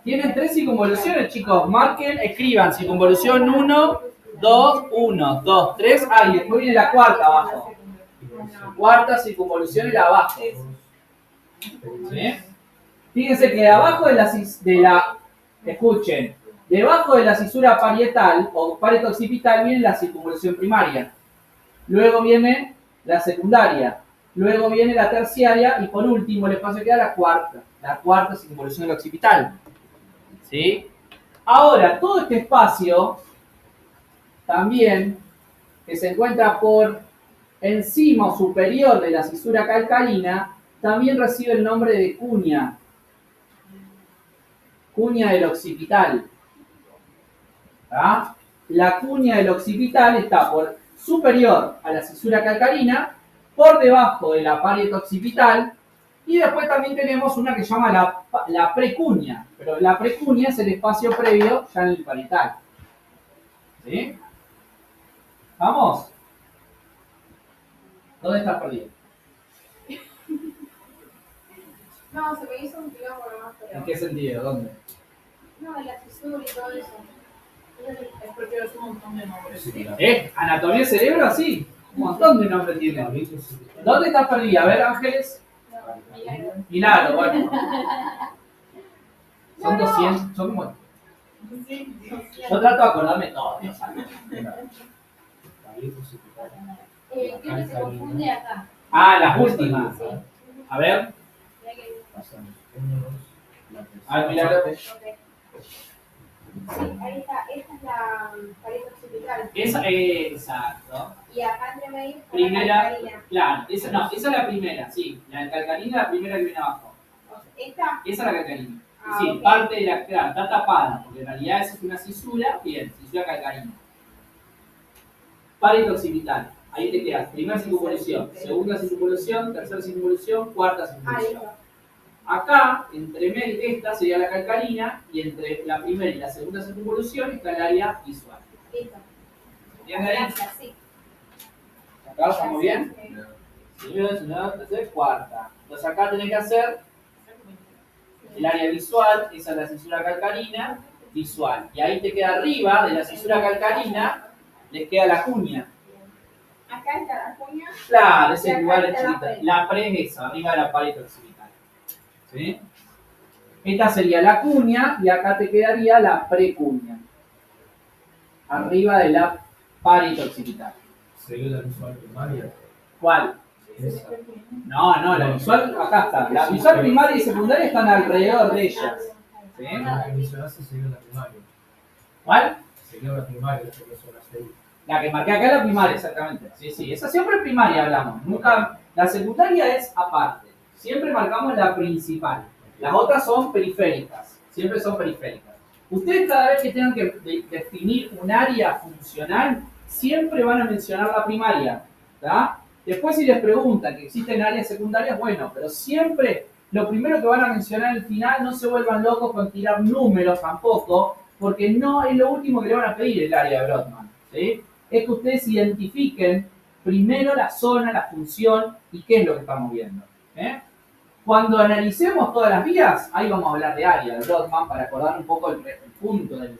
Tienen 3 circunvoluciones, chicos. Marquen, escriban circunvolución 1, 2, 1, 2, 3. Ah, y después viene la cuarta abajo. Cuarta circunvolución y la abajo. ¿Sí? Fíjense que abajo escuchen, debajo de la cisura parietal o parieto occipital viene la circunvolución primaria. Luego viene la secundaria. Luego viene la terciaria y por último el espacio queda la cuarta circunvolución del occipital. ¿Sí? Ahora, todo este espacio también que se encuentra por encima o superior de la cisura calcárina también recibe el nombre de cuña. Cuña del occipital. ¿Ah? La cuña del occipital está por superior a la cisura calcárina, por debajo de la pared occipital, y después también tenemos una que se llama la precuña, pero la precuña es el espacio previo ya en el parietal. ¿Sí? ¿Vamos? ¿Dónde estás perdido? No, se me hizo un quilombo nomás, ¿En pero. qué sentido? ¿Dónde? No, la fisura y todo eso. Es porque es un montón de nombres. ¿Anatomía del cerebro? Sí. Un montón de nombres tiene. ¿Dónde estás perdida? A ver, Ángeles. Milagro, bueno. Son 200, son como... Yo trato de acordarme todo. ¿No? Creo que se confunde acá. Ah, las últimas. A ver. Mira que- A ver, Milagro. Ok. Sí, ahí está. Esta es la pared occipital. Exacto. Y acá entre medio está la Primera, calcarina. claro. Esa es la primera, sí. La calcarina es la primera que viene abajo. Esta. Esa es la calcarina. Ah, Sí, ok. parte de la... Claro, está tapada, porque en realidad esa es una cisura. Bien, cisura calcarina. Pared occipital. Ahí te quedas. Primera circunvolución, segunda circunvolución, tercera circunvolución, cuarta Ah, circunvolución. listo. Acá, entre medio, esta sería la calcarina, y entre la primera y la segunda circunvolución está el área visual. Listo. ¿Entienden ahí? Gracias, sí. ¿Acá estamos bien? Primera, segunda, tercera, cuarta. Entonces acá tenés que hacer el área visual, esa es la cisura calcarina, visual. Y ahí te queda arriba de la cisura calcarina, les queda la cuña. Acá está la cuña. Claro, ese Y acá lugar está la chiquito. pre. La pre es esa, arriba de la pared occipital. ¿Sí? Esta sería la cuña y acá te quedaría la precuña. Arriba de la pared occipital. Sería la visual primaria. ¿Cuál? Esa. No, la visual, acá está. La visual primaria y secundaria están alrededor de ellas. ¿Sí? La que mencionaste sería la primaria. ¿Cuál? Sería la primaria, la que mencionaste ahí. La que marqué acá es la primaria, exactamente. Sí, sí, esa siempre es primaria hablamos. Nunca, la secundaria es aparte. Siempre marcamos la principal. Las otras son periféricas. Siempre son periféricas. Ustedes cada vez que tengan que definir un área funcional, siempre van a mencionar la primaria. ¿Tá? Después si les preguntan que existen áreas secundarias, bueno, pero siempre lo primero que van a mencionar al final, no se vuelvan locos con tirar números tampoco, porque no es lo último que le van a pedir el área de Brodmann. ¿Sí? Es que ustedes identifiquen primero la zona, la función y qué es lo que estamos viendo. ¿Eh? Cuando analicemos todas las vías, ahí vamos a hablar de área, de Brodmann, para acordar un poco el punto de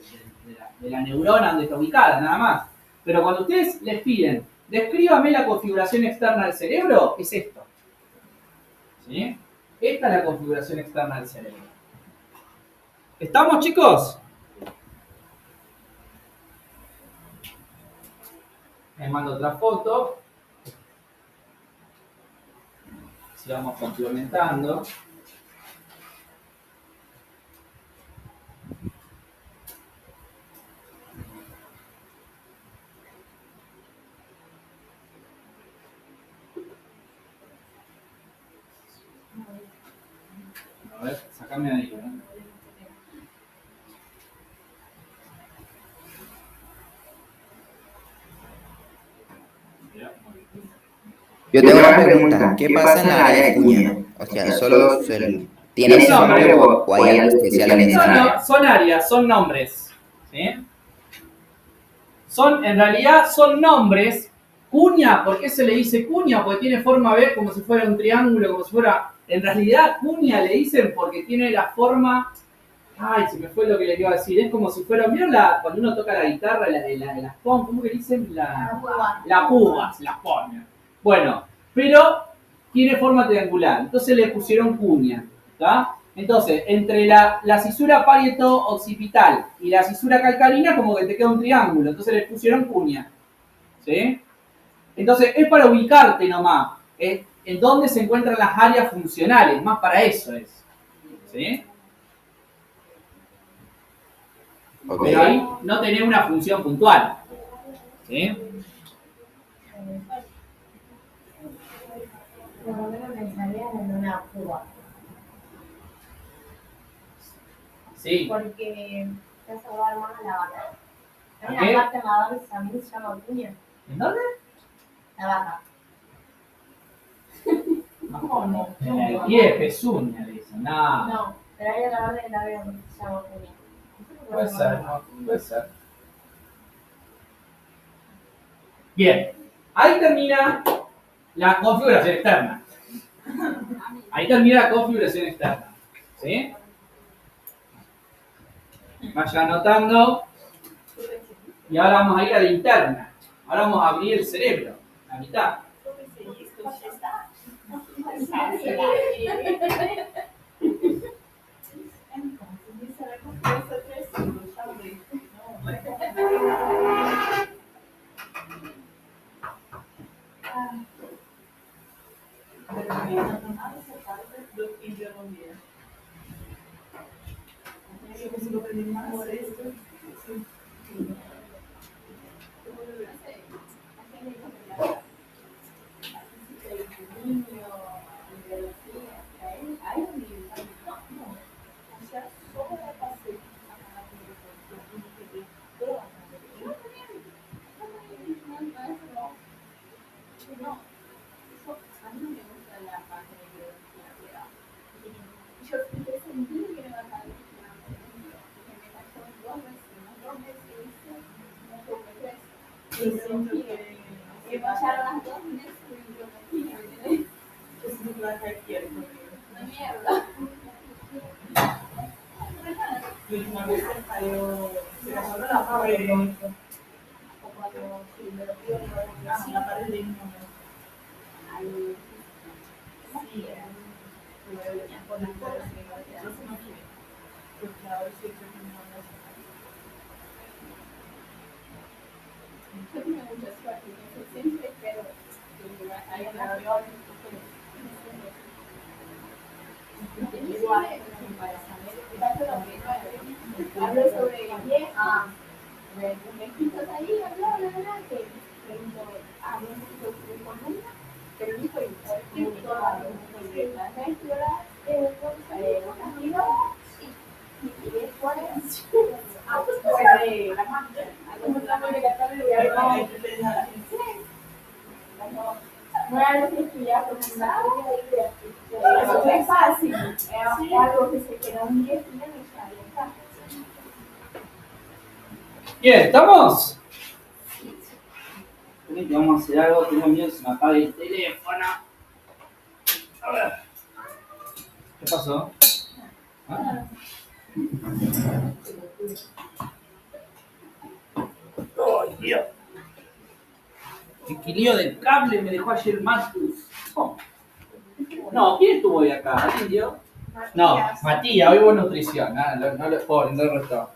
la neurona donde está ubicada, nada más. Pero cuando ustedes les piden, descríbame la configuración externa del cerebro, es esto. ¿Sí? Esta es la configuración externa del cerebro. ¿Estamos, chicos? Les mando otra foto. Sigamos complementando. A ver, sacame de ahí, ¿eh? Yo tengo una pregunta. ¿Qué pasa en la área de cuña? O sea, ¿solo tiene ese nombre o hay algo especial en esa área? No, son áreas, son nombres. ¿Sí? en realidad son nombres. Cuña, ¿por qué se le dice cuña? Porque tiene forma, ¿ves? Como si fuera un triángulo, como si fuera... En realidad, cuña le dicen porque tiene la forma... Ay, se me fue lo que le iba a decir. Es como si fuera... ¿Vieron cuando uno toca la guitarra, las pom? ¿Cómo que dicen? La púa, se las pone. Bueno, pero tiene forma triangular. Entonces le pusieron cuña. ¿Está? Entonces, entre la cisura parieto-occipital y la cisura calcarina, como que te queda un triángulo. Entonces le pusieron cuña. ¿Sí? Entonces, es para ubicarte nomás. En dónde se encuentran las áreas funcionales. Más para eso es. ¿Sí? Ok. Pero ahí no tenés una función puntual. ¿Sí? Por lo menos pensaría en una púa. Sí. Porque te hace hablar más a la vaca. ¿A Hay qué? una parte nadadora que también se llama cuña. ¿En dónde? La vaca. No. En el pie, pezuña, le dicen. No. No, pero hay una parte de la vaca que se llama cuña. Puede ser, no, puede ser. Bien. Ahí termina la configuración externa. Ahí termina la configuración externa. ¿Sí? Vaya anotando. Y ahora vamos a ir a la interna. Ahora vamos a abrir el cerebro. La mitad. Hablo sobre mejitos ahí, que pregunto, hablo un poquito sobre columna, pero no soy toda la explorar los castigos y después la mancha. Algunos tramos de la tarde voy a ver no era lo que estudiaba con una idea. Eso es fácil, es algo que se queda un día y ya no está. Bien, ¿estamos? Esperen que vamos a hacer algo. Tengo miedo que se me apague el teléfono. A ver. ¿Qué pasó? ¿Ah? ¡Ay, Dios! ¡Qué lío del cable me dejó ayer Marcus! Oh. No, ¿quién estuvo hoy acá? ¿Alguien dio? No, Matías, hoy hubo nutrición. No le puedo brindar el resto.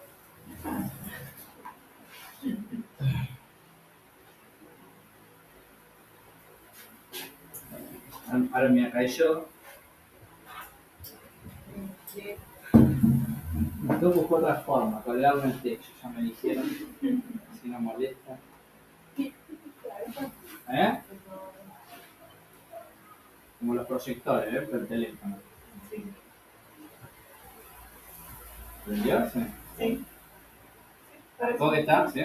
Ahora me acá yo. Tengo que buscar otra forma, colgarlo en el techo. Ya me dijeron. Si no molesta. ¿Eh? Como los proyectores, ¿eh? Por el teléfono. ¿Prendió? Sí. Sí. ¿Todo está? ¿Sí?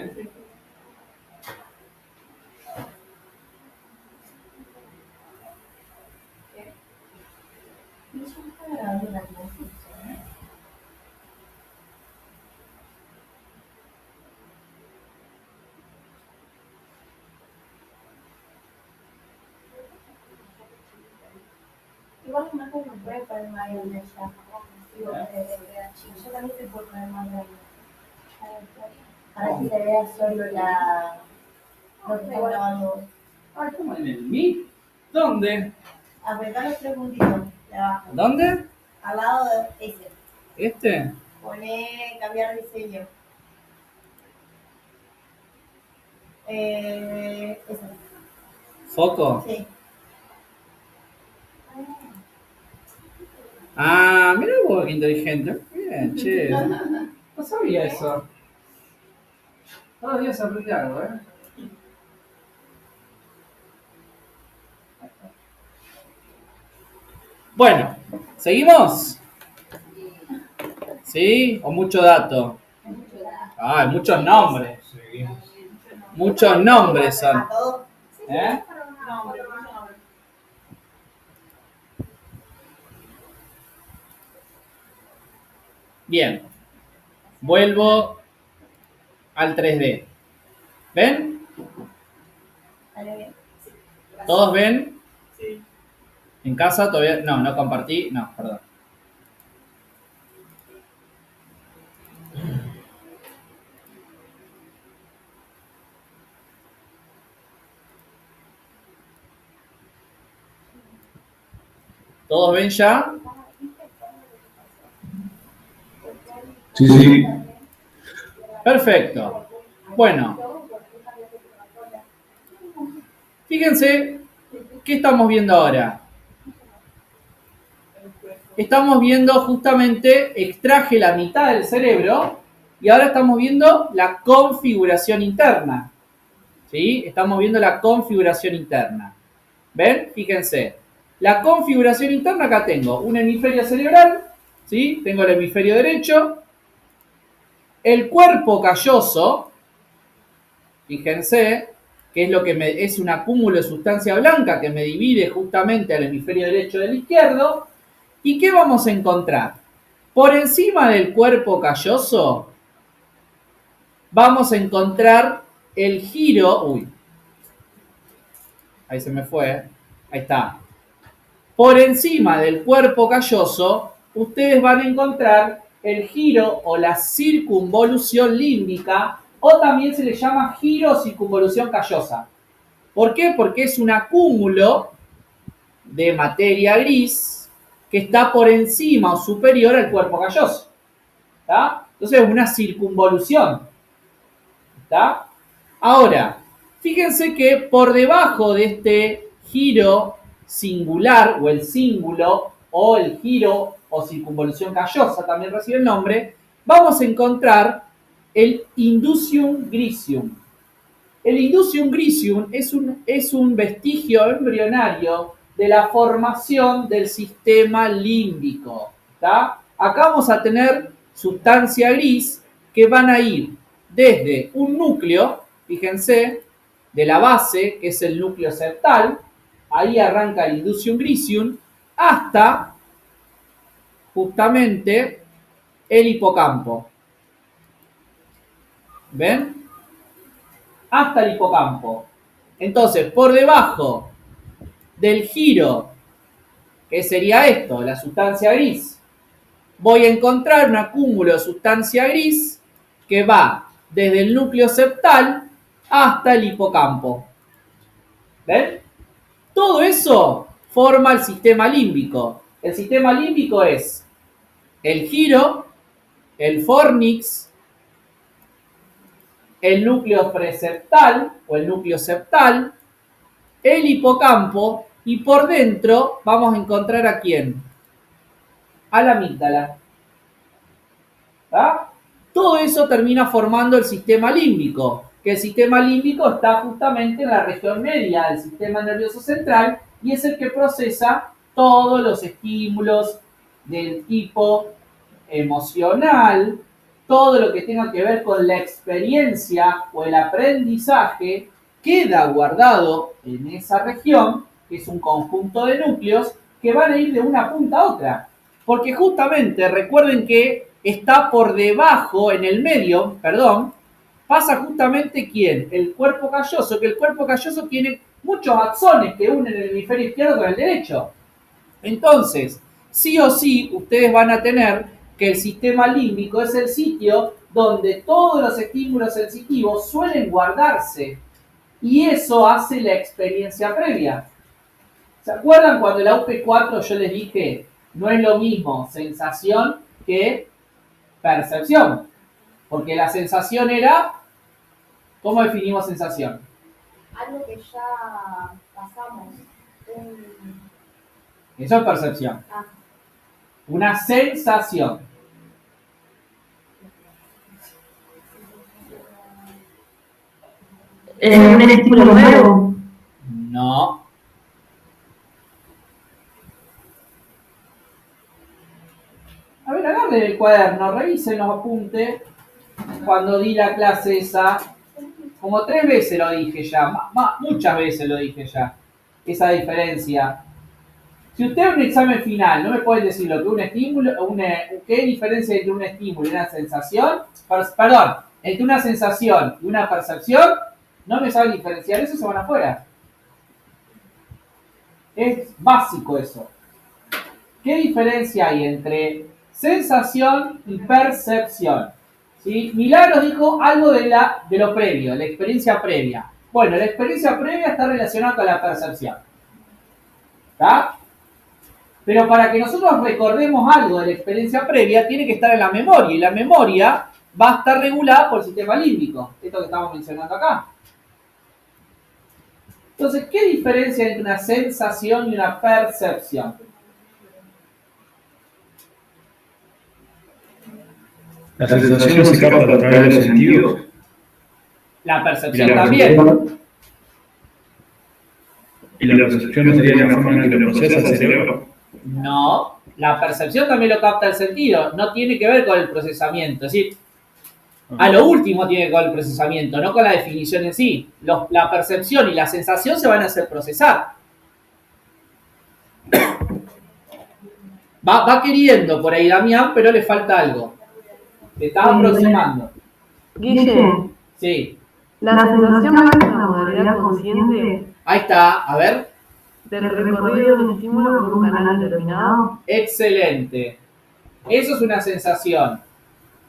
Igual la imagen no puede poner más grande ya. Digo, yo también se puede poner más grande. Para que se vea solo lo que está grabando. Ah, ¿cómo en el Meet? ¿Dónde? Apretar los tres puntitos de abajo. ¿Dónde? Al lado de ese. ¿Este? Pone cambiar diseño. Eso. ¿Foco? Sí. Ah, mira vos, qué inteligente. Bien, che. No sabía eso. Todos los días aprendí algo, ¿eh? Bueno, ¿seguimos? ¿Sí? ¿O mucho dato? Ah, hay muchos nombres. Seguimos. Muchos nombres son. ¿A todos? ¿Eh? Bien. Vuelvo al 3D. ¿Ven? Dale bien. ¿Todos ven? Sí. ¿En casa todavía? No, no compartí. No, perdón. ¿Todos ven ya? Sí, sí. Perfecto. Bueno. Fíjense, ¿qué estamos viendo ahora? Estamos viendo justamente, extraje la mitad del cerebro y ahora estamos viendo la configuración interna. ¿Sí? Estamos viendo la configuración interna. ¿Ven? Fíjense. La configuración interna acá tengo un hemisferio cerebral, ¿sí? Tengo el hemisferio derecho, el cuerpo calloso, fíjense, que es lo que es un acúmulo de sustancia blanca que me divide justamente al hemisferio derecho del izquierdo. ¿Y qué vamos a encontrar? Por encima del cuerpo calloso vamos a encontrar el giro, ahí se me fue, ahí está. Por encima del cuerpo calloso, ustedes van a encontrar el giro o la circunvolución límbica, o también se le llama giro o circunvolución callosa. ¿Por qué? Porque es un acúmulo de materia gris que está por encima o superior al cuerpo calloso. ¿Está? Entonces es una circunvolución. ¿Está? Ahora, fíjense que por debajo de este giro singular o el cíngulo o el giro o circunvolución callosa, también recibe el nombre, vamos a encontrar el inducium gricium. El inducium gricium es un vestigio embrionario de la formación del sistema límbico. ¿Tá? Acá vamos a tener sustancia gris que van a ir desde un núcleo, fíjense, de la base, que es el núcleo septal, ahí arranca el inducium gricium, hasta justamente el hipocampo. ¿Ven? Hasta el hipocampo. Entonces, por debajo del giro, que sería esto, la sustancia gris, voy a encontrar un acúmulo de sustancia gris que va desde el núcleo septal hasta el hipocampo. ¿Ven? Todo eso forma el sistema límbico. El sistema límbico es el giro, el fornix, el núcleo preseptal o el núcleo septal, el hipocampo y por dentro vamos a encontrar ¿a quién? A la amígdala. ¿Ah? Todo eso termina formando el sistema límbico, que el sistema límbico está justamente en la región media del sistema nervioso central y es el que procesa todos los estímulos del tipo emocional, todo lo que tenga que ver con la experiencia o el aprendizaje queda guardado en esa región, que es un conjunto de núcleos que van a ir de una punta a otra. Porque justamente recuerden que está por debajo, en el medio, pasa justamente ¿quién? El cuerpo calloso, que el cuerpo calloso tiene muchos axones que unen el hemisferio izquierdo con el derecho. Entonces, sí o sí, ustedes van a tener que el sistema límbico es el sitio donde todos los estímulos sensitivos suelen guardarse. Y eso hace la experiencia previa. ¿Se acuerdan cuando en la UP4 yo les dije no es lo mismo sensación que percepción? Porque la sensación era, ¿cómo definimos sensación? Algo que ya pasamos. Eso es percepción. Ah. Una sensación. Un estímulo nuevo. No. A ver, agarren el cuaderno, revisen los apuntes. Cuando di la clase esa, como 3 veces lo dije ya, muchas veces lo dije ya, esa diferencia. Si usted en un examen final no me puede decir lo que un estímulo, qué diferencia entre un estímulo y una sensación, perdón, entre una sensación y una percepción, no me saben diferenciar eso, se van afuera. Es básico eso. ¿Qué diferencia hay entre sensación y percepción? ¿Sí? Milagros dijo algo de lo previo, la experiencia previa. Bueno, la experiencia previa está relacionada con la percepción. ¿Está? Pero para que nosotros recordemos algo de la experiencia previa, tiene que estar en la memoria. Y la memoria va a estar regulada por el sistema límbico. Esto que estamos mencionando acá. Entonces, ¿qué diferencia hay entre una sensación y una percepción? La sensación se capta a través de los sentidos. La percepción también. ¿Y la percepción no sería la forma en que lo procesa el cerebro? No, la percepción también lo capta el sentido. No tiene que ver con el procesamiento. Es decir, a lo último tiene que ver con el procesamiento, no con la definición en sí. La percepción y la sensación se van a hacer procesar. Va queriendo por ahí Damián, pero le falta algo. Te estás aproximando. Guille, Sí. la sensación no es una modalidad consciente Ahí está, a ver. del recorrido de un estímulo por un canal determinado. Excelente. Eso es una sensación.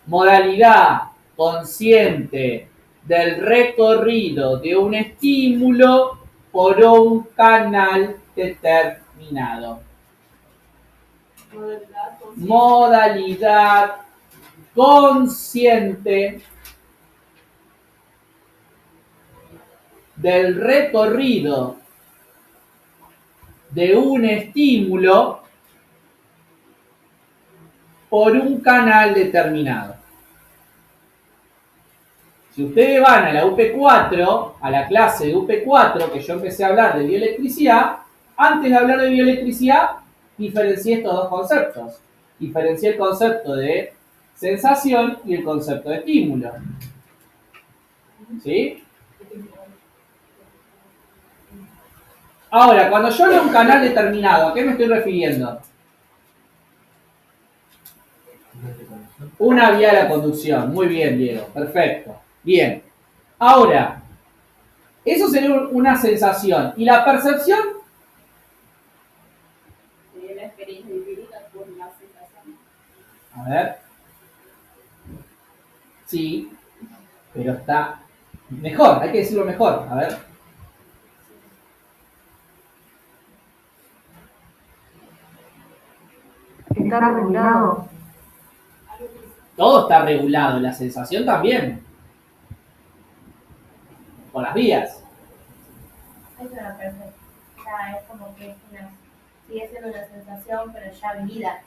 Modalidad consciente del recorrido de un estímulo por un canal determinado. Modalidad consciente del recorrido de un estímulo por un canal determinado. Si ustedes van a la UP4, a la clase de UP4, que yo empecé a hablar de bioelectricidad, antes de hablar de bioelectricidad, diferencié estos dos conceptos. Diferencié el concepto de sensación y el concepto de estímulo. ¿Sí? Ahora, cuando yo leo un canal determinado, ¿a qué me estoy refiriendo? Una vía de la conducción. Muy bien, Diego. Perfecto. Bien. Ahora, eso sería una sensación. ¿Y la percepción? Sería la experiencia vivida por la sensación. A ver. Sí, pero está mejor, hay que decirlo mejor. A ver. Está regulado. Todo está regulado, la sensación también. Con las vías. Es una perfecta. Ya es como que sigue siendo una sensación, pero ya vivida.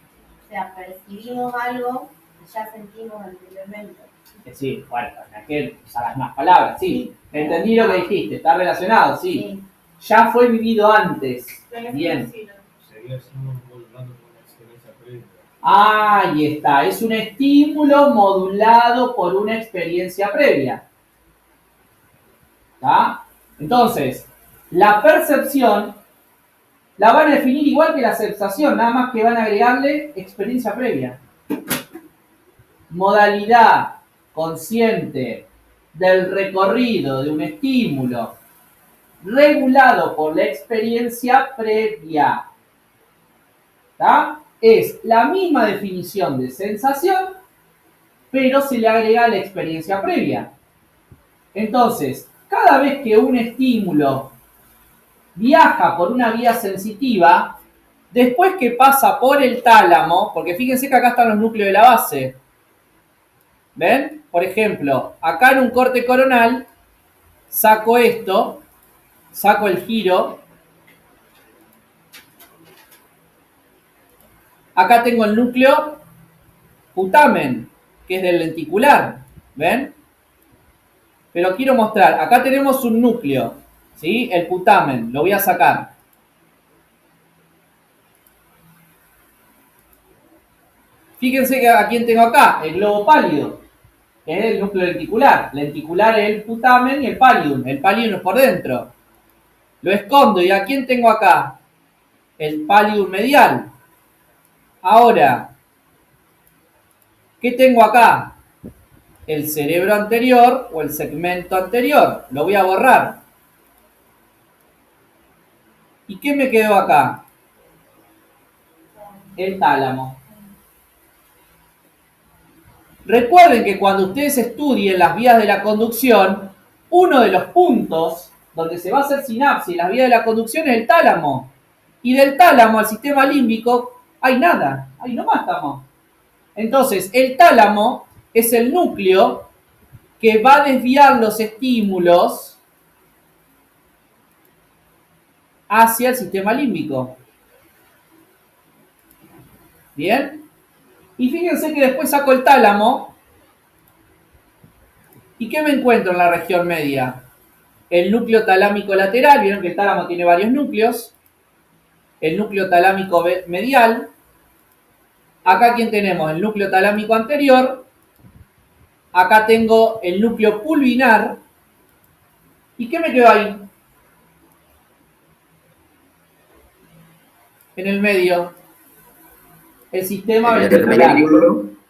O sea, percibimos algo que ya sentimos anteriormente. Es decir, bueno, aquel usarás más palabras, sí. Entendí lo que dijiste, está relacionado, sí. Ya fue vivido antes. Bien. Sería siendo modulado por la experiencia previa. Ahí está, es un estímulo modulado por una experiencia previa. ¿Está? Entonces, la percepción la van a definir igual que la sensación, nada más que van a agregarle experiencia previa. Modalidad consciente del recorrido de un estímulo regulado por la experiencia previa. ¿Tá? Es la misma definición de sensación, pero se le agrega la experiencia previa. Entonces, cada vez que un estímulo viaja por una vía sensitiva, después que pasa por el tálamo, porque fíjense que acá están los núcleos de la base, ¿ven? Por ejemplo, acá en un corte coronal, saco esto, saco el giro, acá tengo el núcleo putamen, que es del lenticular, ¿ven? Pero quiero mostrar, acá tenemos un núcleo, ¿sí? El putamen, lo voy a sacar. Fíjense que a quién tengo acá, el globo pálido, que es el núcleo lenticular. Lenticular es el putamen y el pallidum es por dentro. Lo escondo, ¿y a quién tengo acá? El pallidum medial. Ahora, ¿qué tengo acá? El cerebro anterior o el segmento anterior. Lo voy a borrar. ¿Y qué me quedó acá? El tálamo. Recuerden que cuando ustedes estudien las vías de la conducción, uno de los puntos donde se va a hacer sinapsis en las vías de la conducción es el tálamo. Y del tálamo al sistema límbico hay nada, ahí nomás estamos. Entonces, el tálamo es el núcleo que va a desviar los estímulos hacia el sistema límbico. ¿Bien? Y fíjense que después saco el tálamo. ¿Y qué me encuentro en la región media? El núcleo talámico lateral, vieron que el tálamo tiene varios núcleos. El núcleo talámico medial. Acá, ¿quién tenemos? El núcleo talámico anterior. Acá tengo el núcleo pulvinar. ¿Y qué me quedó ahí? En el medio. El sistema ventricular.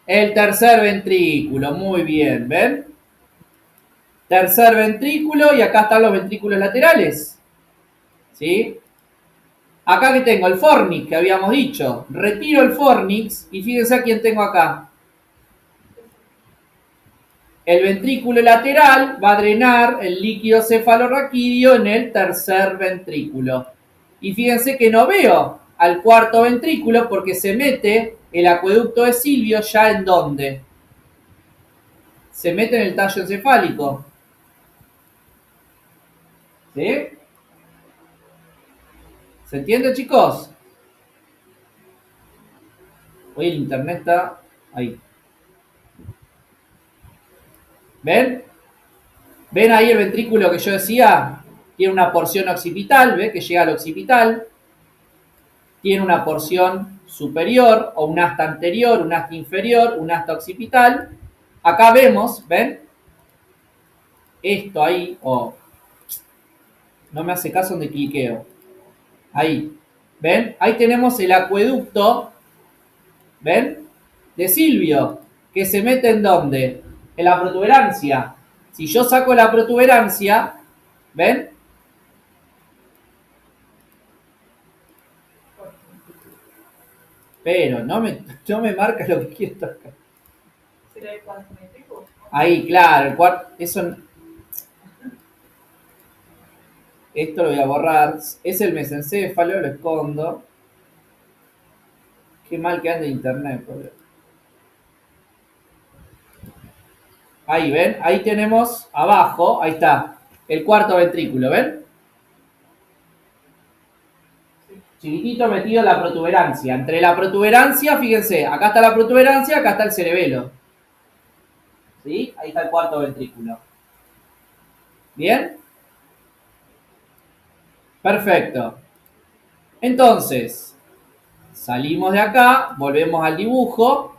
El tercer ventrículo, muy bien, ¿ven? Tercer ventrículo y acá están los ventrículos laterales. ¿Sí? Acá que tengo el fornix que habíamos dicho. Retiro el fornix y fíjense a quién tengo acá. El ventrículo lateral va a drenar el líquido cefalorraquídeo en el tercer ventrículo. Y fíjense que no veo al cuarto ventrículo porque se mete el acueducto de Silvio ya en ¿dónde? Se mete en el tallo encefálico. ¿Sí? ¿Se entiende, chicos? Hoy el internet está ahí. ¿Ven? ¿Ven ahí el ventrículo que yo decía? Tiene una porción occipital, ¿ves? Que llega al occipital. Tiene una porción superior o un asta anterior, un asta inferior, un asta occipital. Acá vemos, ¿ven? Esto ahí, no me hace caso donde cliqueo. Ahí, ¿ven? Ahí tenemos el acueducto, ¿ven? De Silvio, que se mete en ¿dónde? En la protuberancia. Si yo saco la protuberancia, ¿ven? Pero no me marca lo que quiero tocar. ¿Será el cuarto ventrículo? Ahí, claro, el cuarto. Eso. Esto lo voy a borrar. Es el mesencéfalo, lo escondo. Qué mal que anda internet, por Dios. Ahí, ¿ven? Ahí tenemos abajo, ahí está, el cuarto ventrículo, ¿ven? Chiquitito metido en la protuberancia. Entre la protuberancia, fíjense, acá está la protuberancia, acá está el cerebelo. ¿Sí? Ahí está el cuarto ventrículo. ¿Bien? Perfecto. Entonces, salimos de acá, volvemos al dibujo.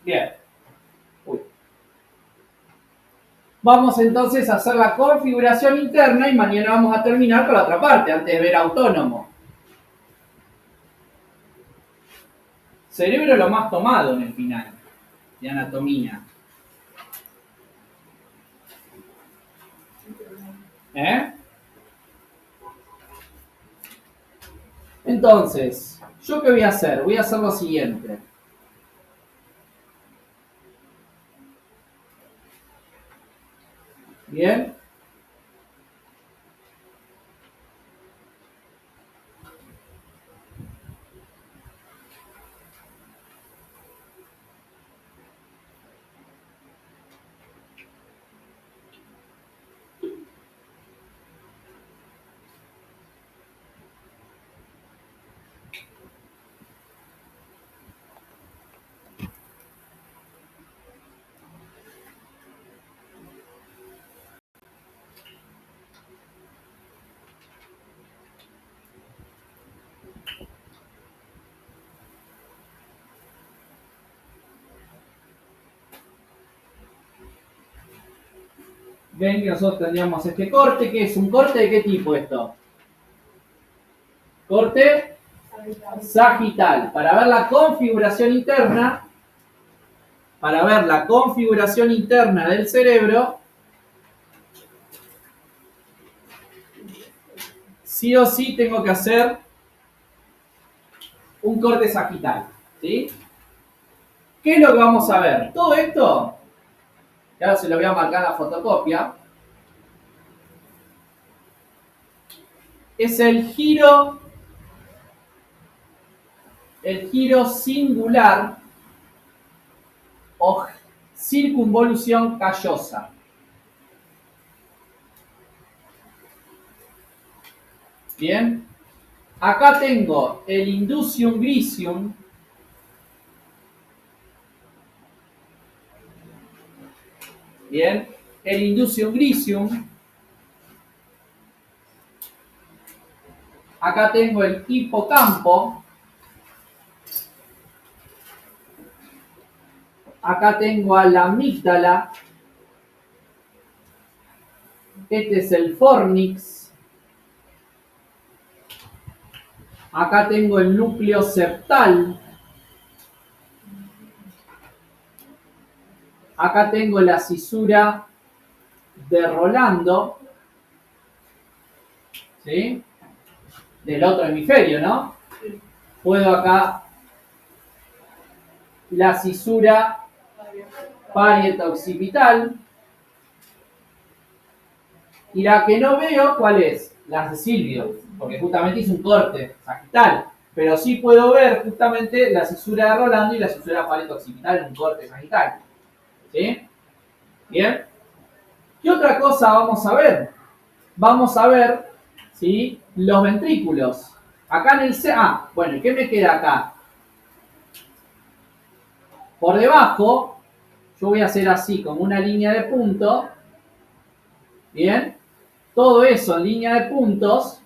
Bien. Uy. Vamos entonces a hacer la configuración interna y mañana vamos a terminar con la otra parte, antes de ver autónomo. Cerebro es lo más tomado en el final, de anatomía. Entonces, ¿yo qué voy a hacer? Voy a hacer lo siguiente. Bien. Ven que nosotros tendríamos este corte, que es un corte de qué tipo esto. Corte sagital. Para ver la configuración interna, del cerebro, sí o sí tengo que hacer un corte sagital, ¿sí? ¿Qué es lo que vamos a ver? Todo esto, que ahora se lo voy a marcar en la fotocopia, es el giro singular o circunvolución callosa. Bien, acá tengo el inducium gricium, bien, el inducium gricium, acá tengo el hipocampo, acá tengo a la amígdala, este es el fornix, acá tengo el núcleo septal, acá tengo la cisura de Rolando, ¿sí? Del otro hemisferio, ¿no? Puedo acá la cisura parieto-occipital. Y la que no veo, ¿cuál es? La de Silvio, porque justamente hice un corte sagital. Pero sí puedo ver justamente la cisura de Rolando y la cisura parieto-occipital en un corte sagital. ¿Sí? ¿Bien? ¿Qué otra cosa vamos a ver? Vamos a ver, ¿sí?, los ventrículos. Acá en el C... Ah, bueno, ¿qué me queda acá? Por debajo, yo voy a hacer así, como una línea de punto. ¿Bien? Todo eso en línea de puntos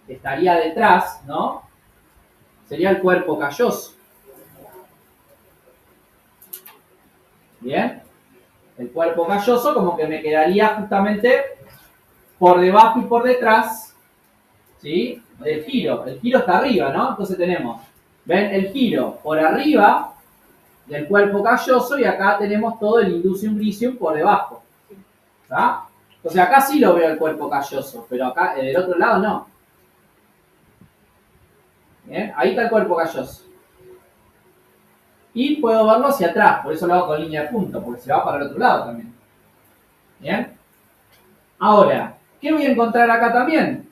estaría detrás, ¿no? Sería el cuerpo calloso. ¿Bien? El cuerpo calloso como que me quedaría justamente por debajo y por detrás, ¿sí?, del giro. El giro está arriba, ¿no? Entonces tenemos, ¿ven? El giro por arriba del cuerpo calloso y acá tenemos todo el inducium gricium por debajo. ¿Está? Entonces acá sí lo veo el cuerpo calloso, pero acá del otro lado no. ¿Bien? Ahí está el cuerpo calloso. Y puedo verlo hacia atrás, por eso lo hago con línea de punto, porque se va para el otro lado también. ¿Bien? Ahora, ¿qué voy a encontrar acá también?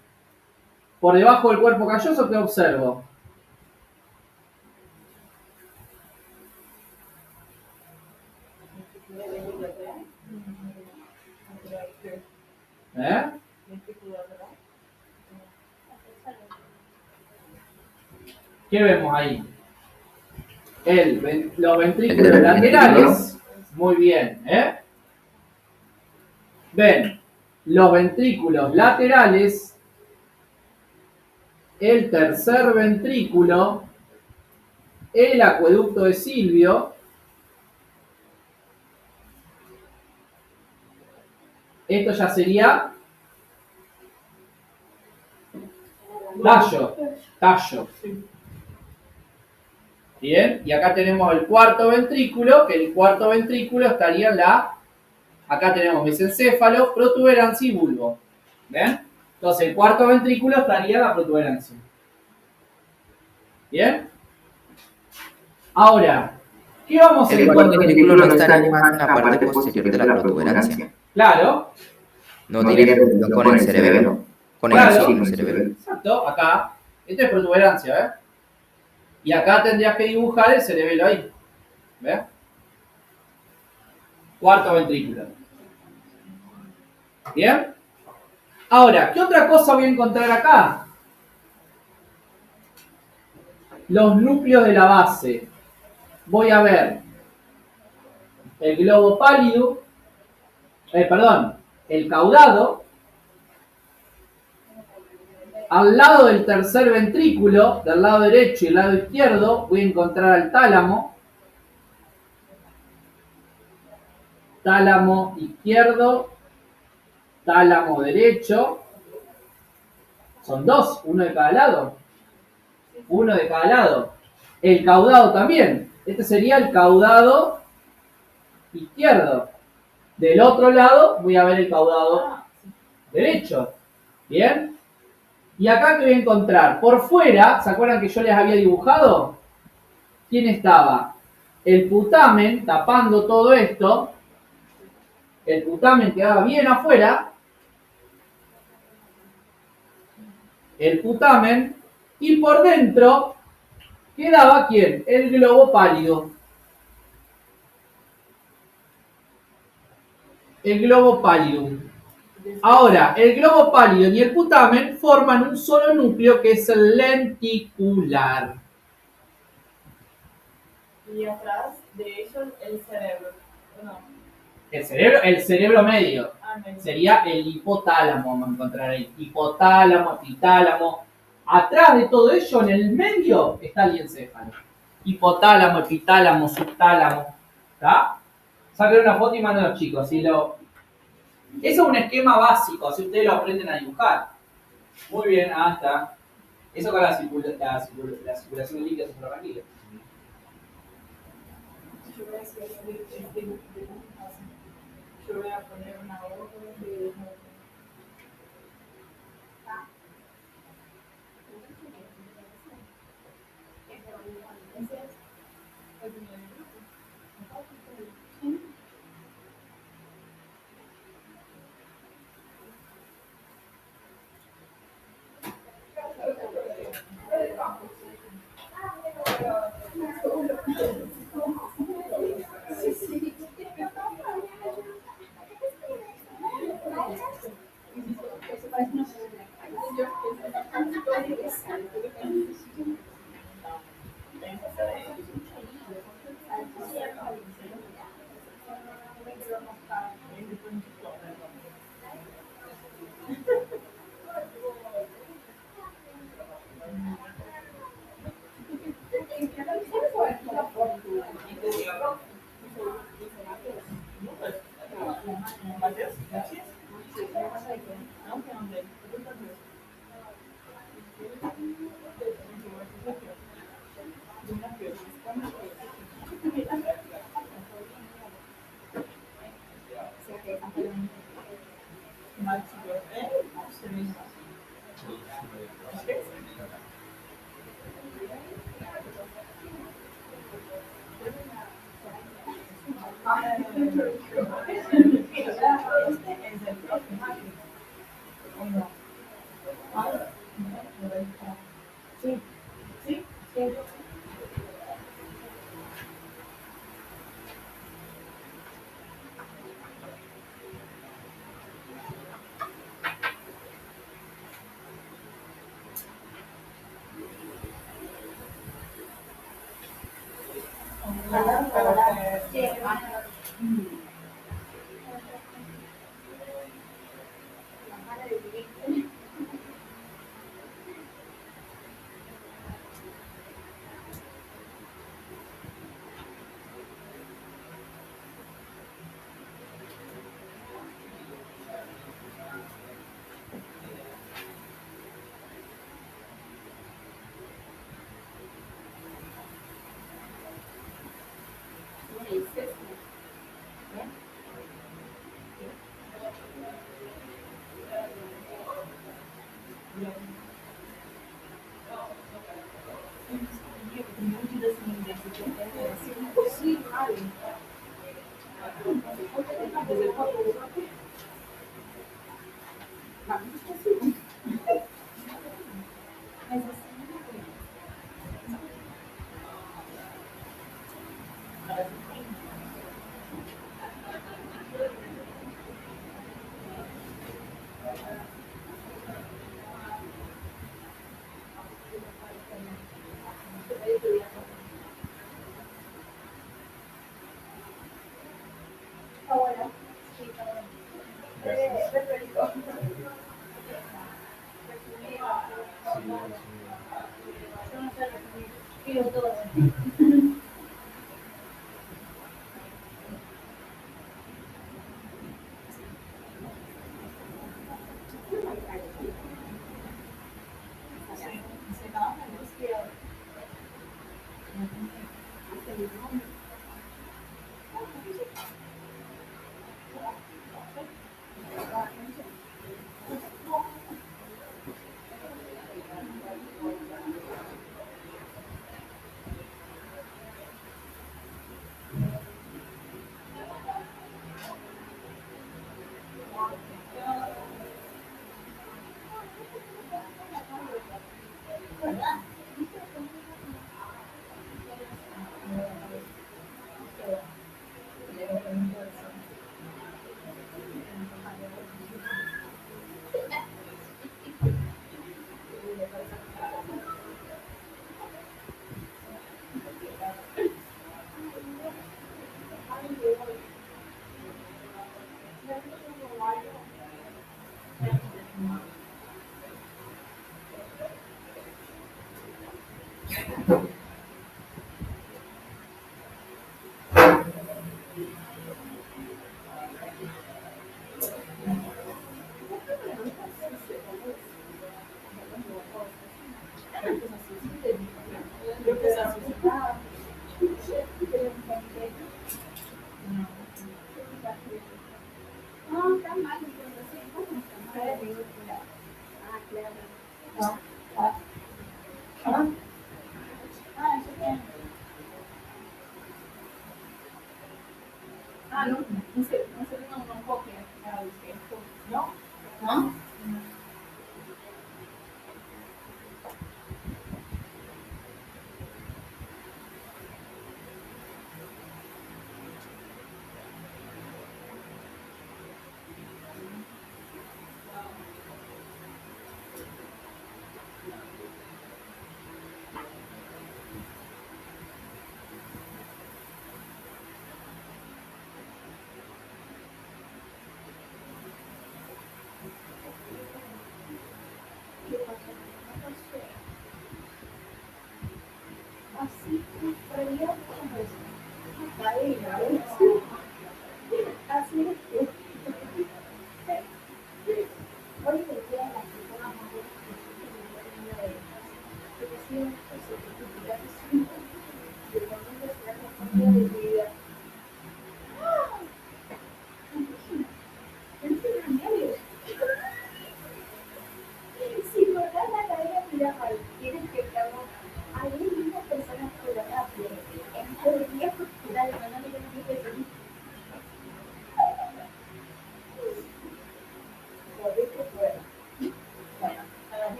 Por debajo del cuerpo calloso, ¿qué observo? ¿Eh? ¿Qué vemos ahí? Los ventrículos laterales. Muy bien, ¿eh? Ven, los ventrículos laterales, el tercer ventrículo, el acueducto de Silvio Esto ya sería tallo. Bien, y acá tenemos el cuarto ventrículo, que el cuarto ventrículo estaría en acá tenemos mesencéfalo, protuberancia y bulbo. ¿Ven? Entonces el cuarto ventrículo estaría en la protuberancia. ¿Bien? Ahora, ¿qué vamos a El cuarto ventrículo no estaría más en la parte posterior de la protuberancia. Claro. No tiene relación con el cerebelo. Con el cerebelo. Exacto, acá. Esta es protuberancia, ¿ves? Y acá tendrías que dibujar el cerebelo ahí. ¿Ves? Cuarto ventrículo. ¿Bien? Ahora, ¿qué otra cosa voy a encontrar acá? Los núcleos de la base. Voy a ver el globo pálido, el caudado. Al lado del tercer ventrículo, del lado derecho y el lado izquierdo, voy a encontrar al tálamo. Tálamo izquierdo, tálamo derecho. Son dos, uno de cada lado. Uno de cada lado. El caudado también. Este sería el caudado izquierdo. Del otro lado voy a ver el caudado derecho. ¿Bien? Y acá que voy a encontrar, por fuera, ¿se acuerdan que yo les había dibujado? ¿Quién estaba? El putamen tapando todo esto. El putamen quedaba bien afuera. El putamen. Y por dentro quedaba ¿quién? El globo pálido. El globo pálido. Ahora, el globo pálido y el putamen forman un solo núcleo que es el lenticular. Y atrás de ellos el cerebro. No. El cerebro medio. Medio. Sería el hipotálamo, vamos a encontrar ahí. Hipotálamo, epitálamo. Atrás de todo ello, en el medio, está el encéfalo. Hipotálamo, epitálamo, subtálamo. ¿Está? Saquen una foto y manden a los chicos. Así eso es un esquema básico, así ustedes lo aprenden a dibujar. Muy bien, está. Eso con la circulación líquida suprarraquídea. Yo voy a hacer yo voy a poner una hoja de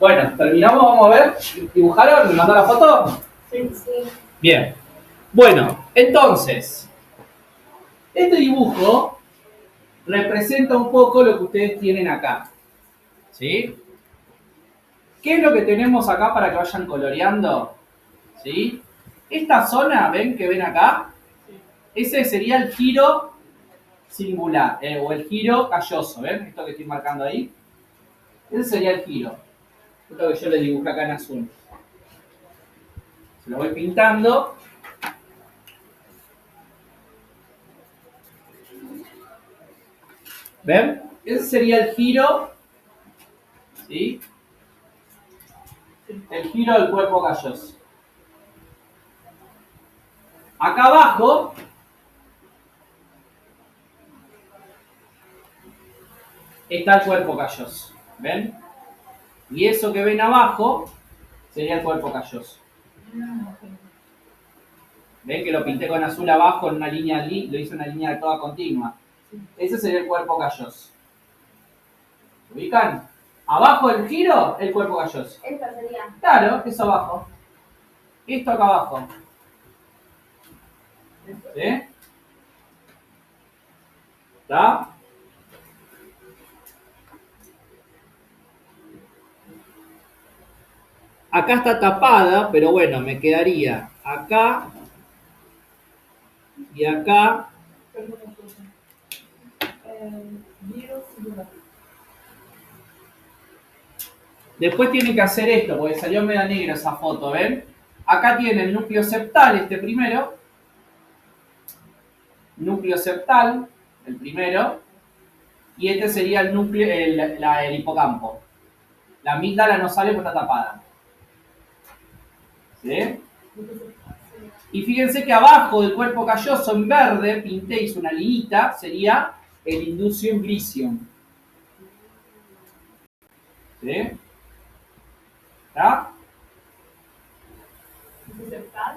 Bueno, terminamos, vamos a ver. ¿Dibujaron? ¿Me mandó la foto? Sí. Bien. Bueno, entonces, este dibujo representa un poco lo que ustedes tienen acá. ¿Sí? ¿Qué es lo que tenemos acá para que vayan coloreando? ¿Sí? Esta zona, ¿ven que ven acá? Ese sería el giro singular, o el giro calloso, ¿ven? Esto que estoy marcando ahí. Ese sería el giro. Esto que yo le dibujé acá en azul. Se lo voy pintando. ¿Ven? Ese sería el giro. ¿Sí? El giro del cuerpo calloso. Acá abajo está el cuerpo calloso. ¿Ven? Y eso que ven abajo sería el cuerpo calloso. ¿Ven que lo pinté con azul abajo en una línea, lo hice una línea toda continua? Ese sería el cuerpo calloso. ¿Se ubican? Abajo del giro, el cuerpo calloso. Esta sería. Claro, eso abajo. Esto acá abajo. ¿Sí? ¿Está? Acá está tapada, pero bueno, me quedaría acá y acá. Después tiene que hacer esto, porque salió medio negra esa foto, ¿ven? Acá tiene el núcleo septal, este primero. Núcleo septal, el primero. Y este sería el núcleo, el hipocampo. La amígdala no sale porque está tapada. ¿Sí? Y fíjense que abajo del cuerpo calloso en verde, pinté, hice una linita, sería el inducium gricium. ¿Sí? ¿Está?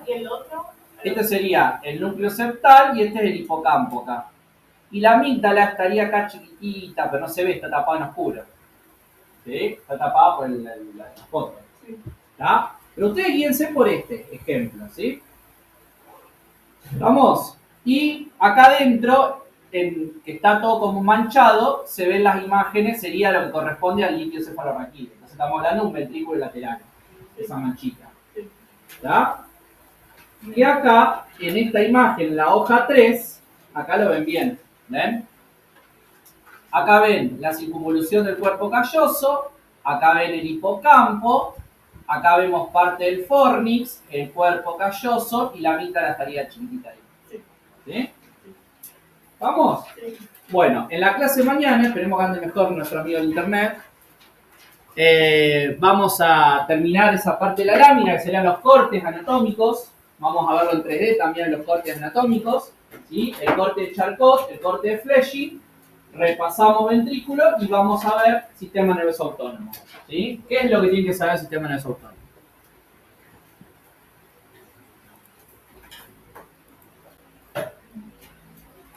¿Y el otro? Este sería el núcleo septal y este es el hipocampo acá. Y la amígdala estaría acá chiquitita, pero no se ve, está tapada en oscuro. ¿Sí? Está tapada por la foto. ¿Está? Pero ustedes guíense por este ejemplo, ¿sí? Vamos. Y acá adentro, que está todo como manchado, se ven las imágenes, sería lo que corresponde al líquido cefalorraquídeo. Entonces estamos hablando de un ventrículo lateral, esa manchita. ¿Está? Y acá, en esta imagen, la hoja 3, acá lo ven bien. ¿Ven? Acá ven la circunvolución del cuerpo calloso, acá ven el hipocampo, acá vemos parte del fornix, el cuerpo calloso y la amígdala estaría chiquitita ahí. ¿Sí? ¿Vamos? Bueno, en la clase de mañana, esperemos que ande mejor nuestro amigo de internet, vamos a terminar esa parte de la lámina, que serían los cortes anatómicos. Vamos a verlo en 3D también, los cortes anatómicos. ¿Sí? El corte de Charcot, el corte de Fletching. Repasamos ventrículo y vamos a ver sistema nervioso autónomo. ¿Sí? ¿Qué es lo que tiene que saber el sistema nervioso autónomo?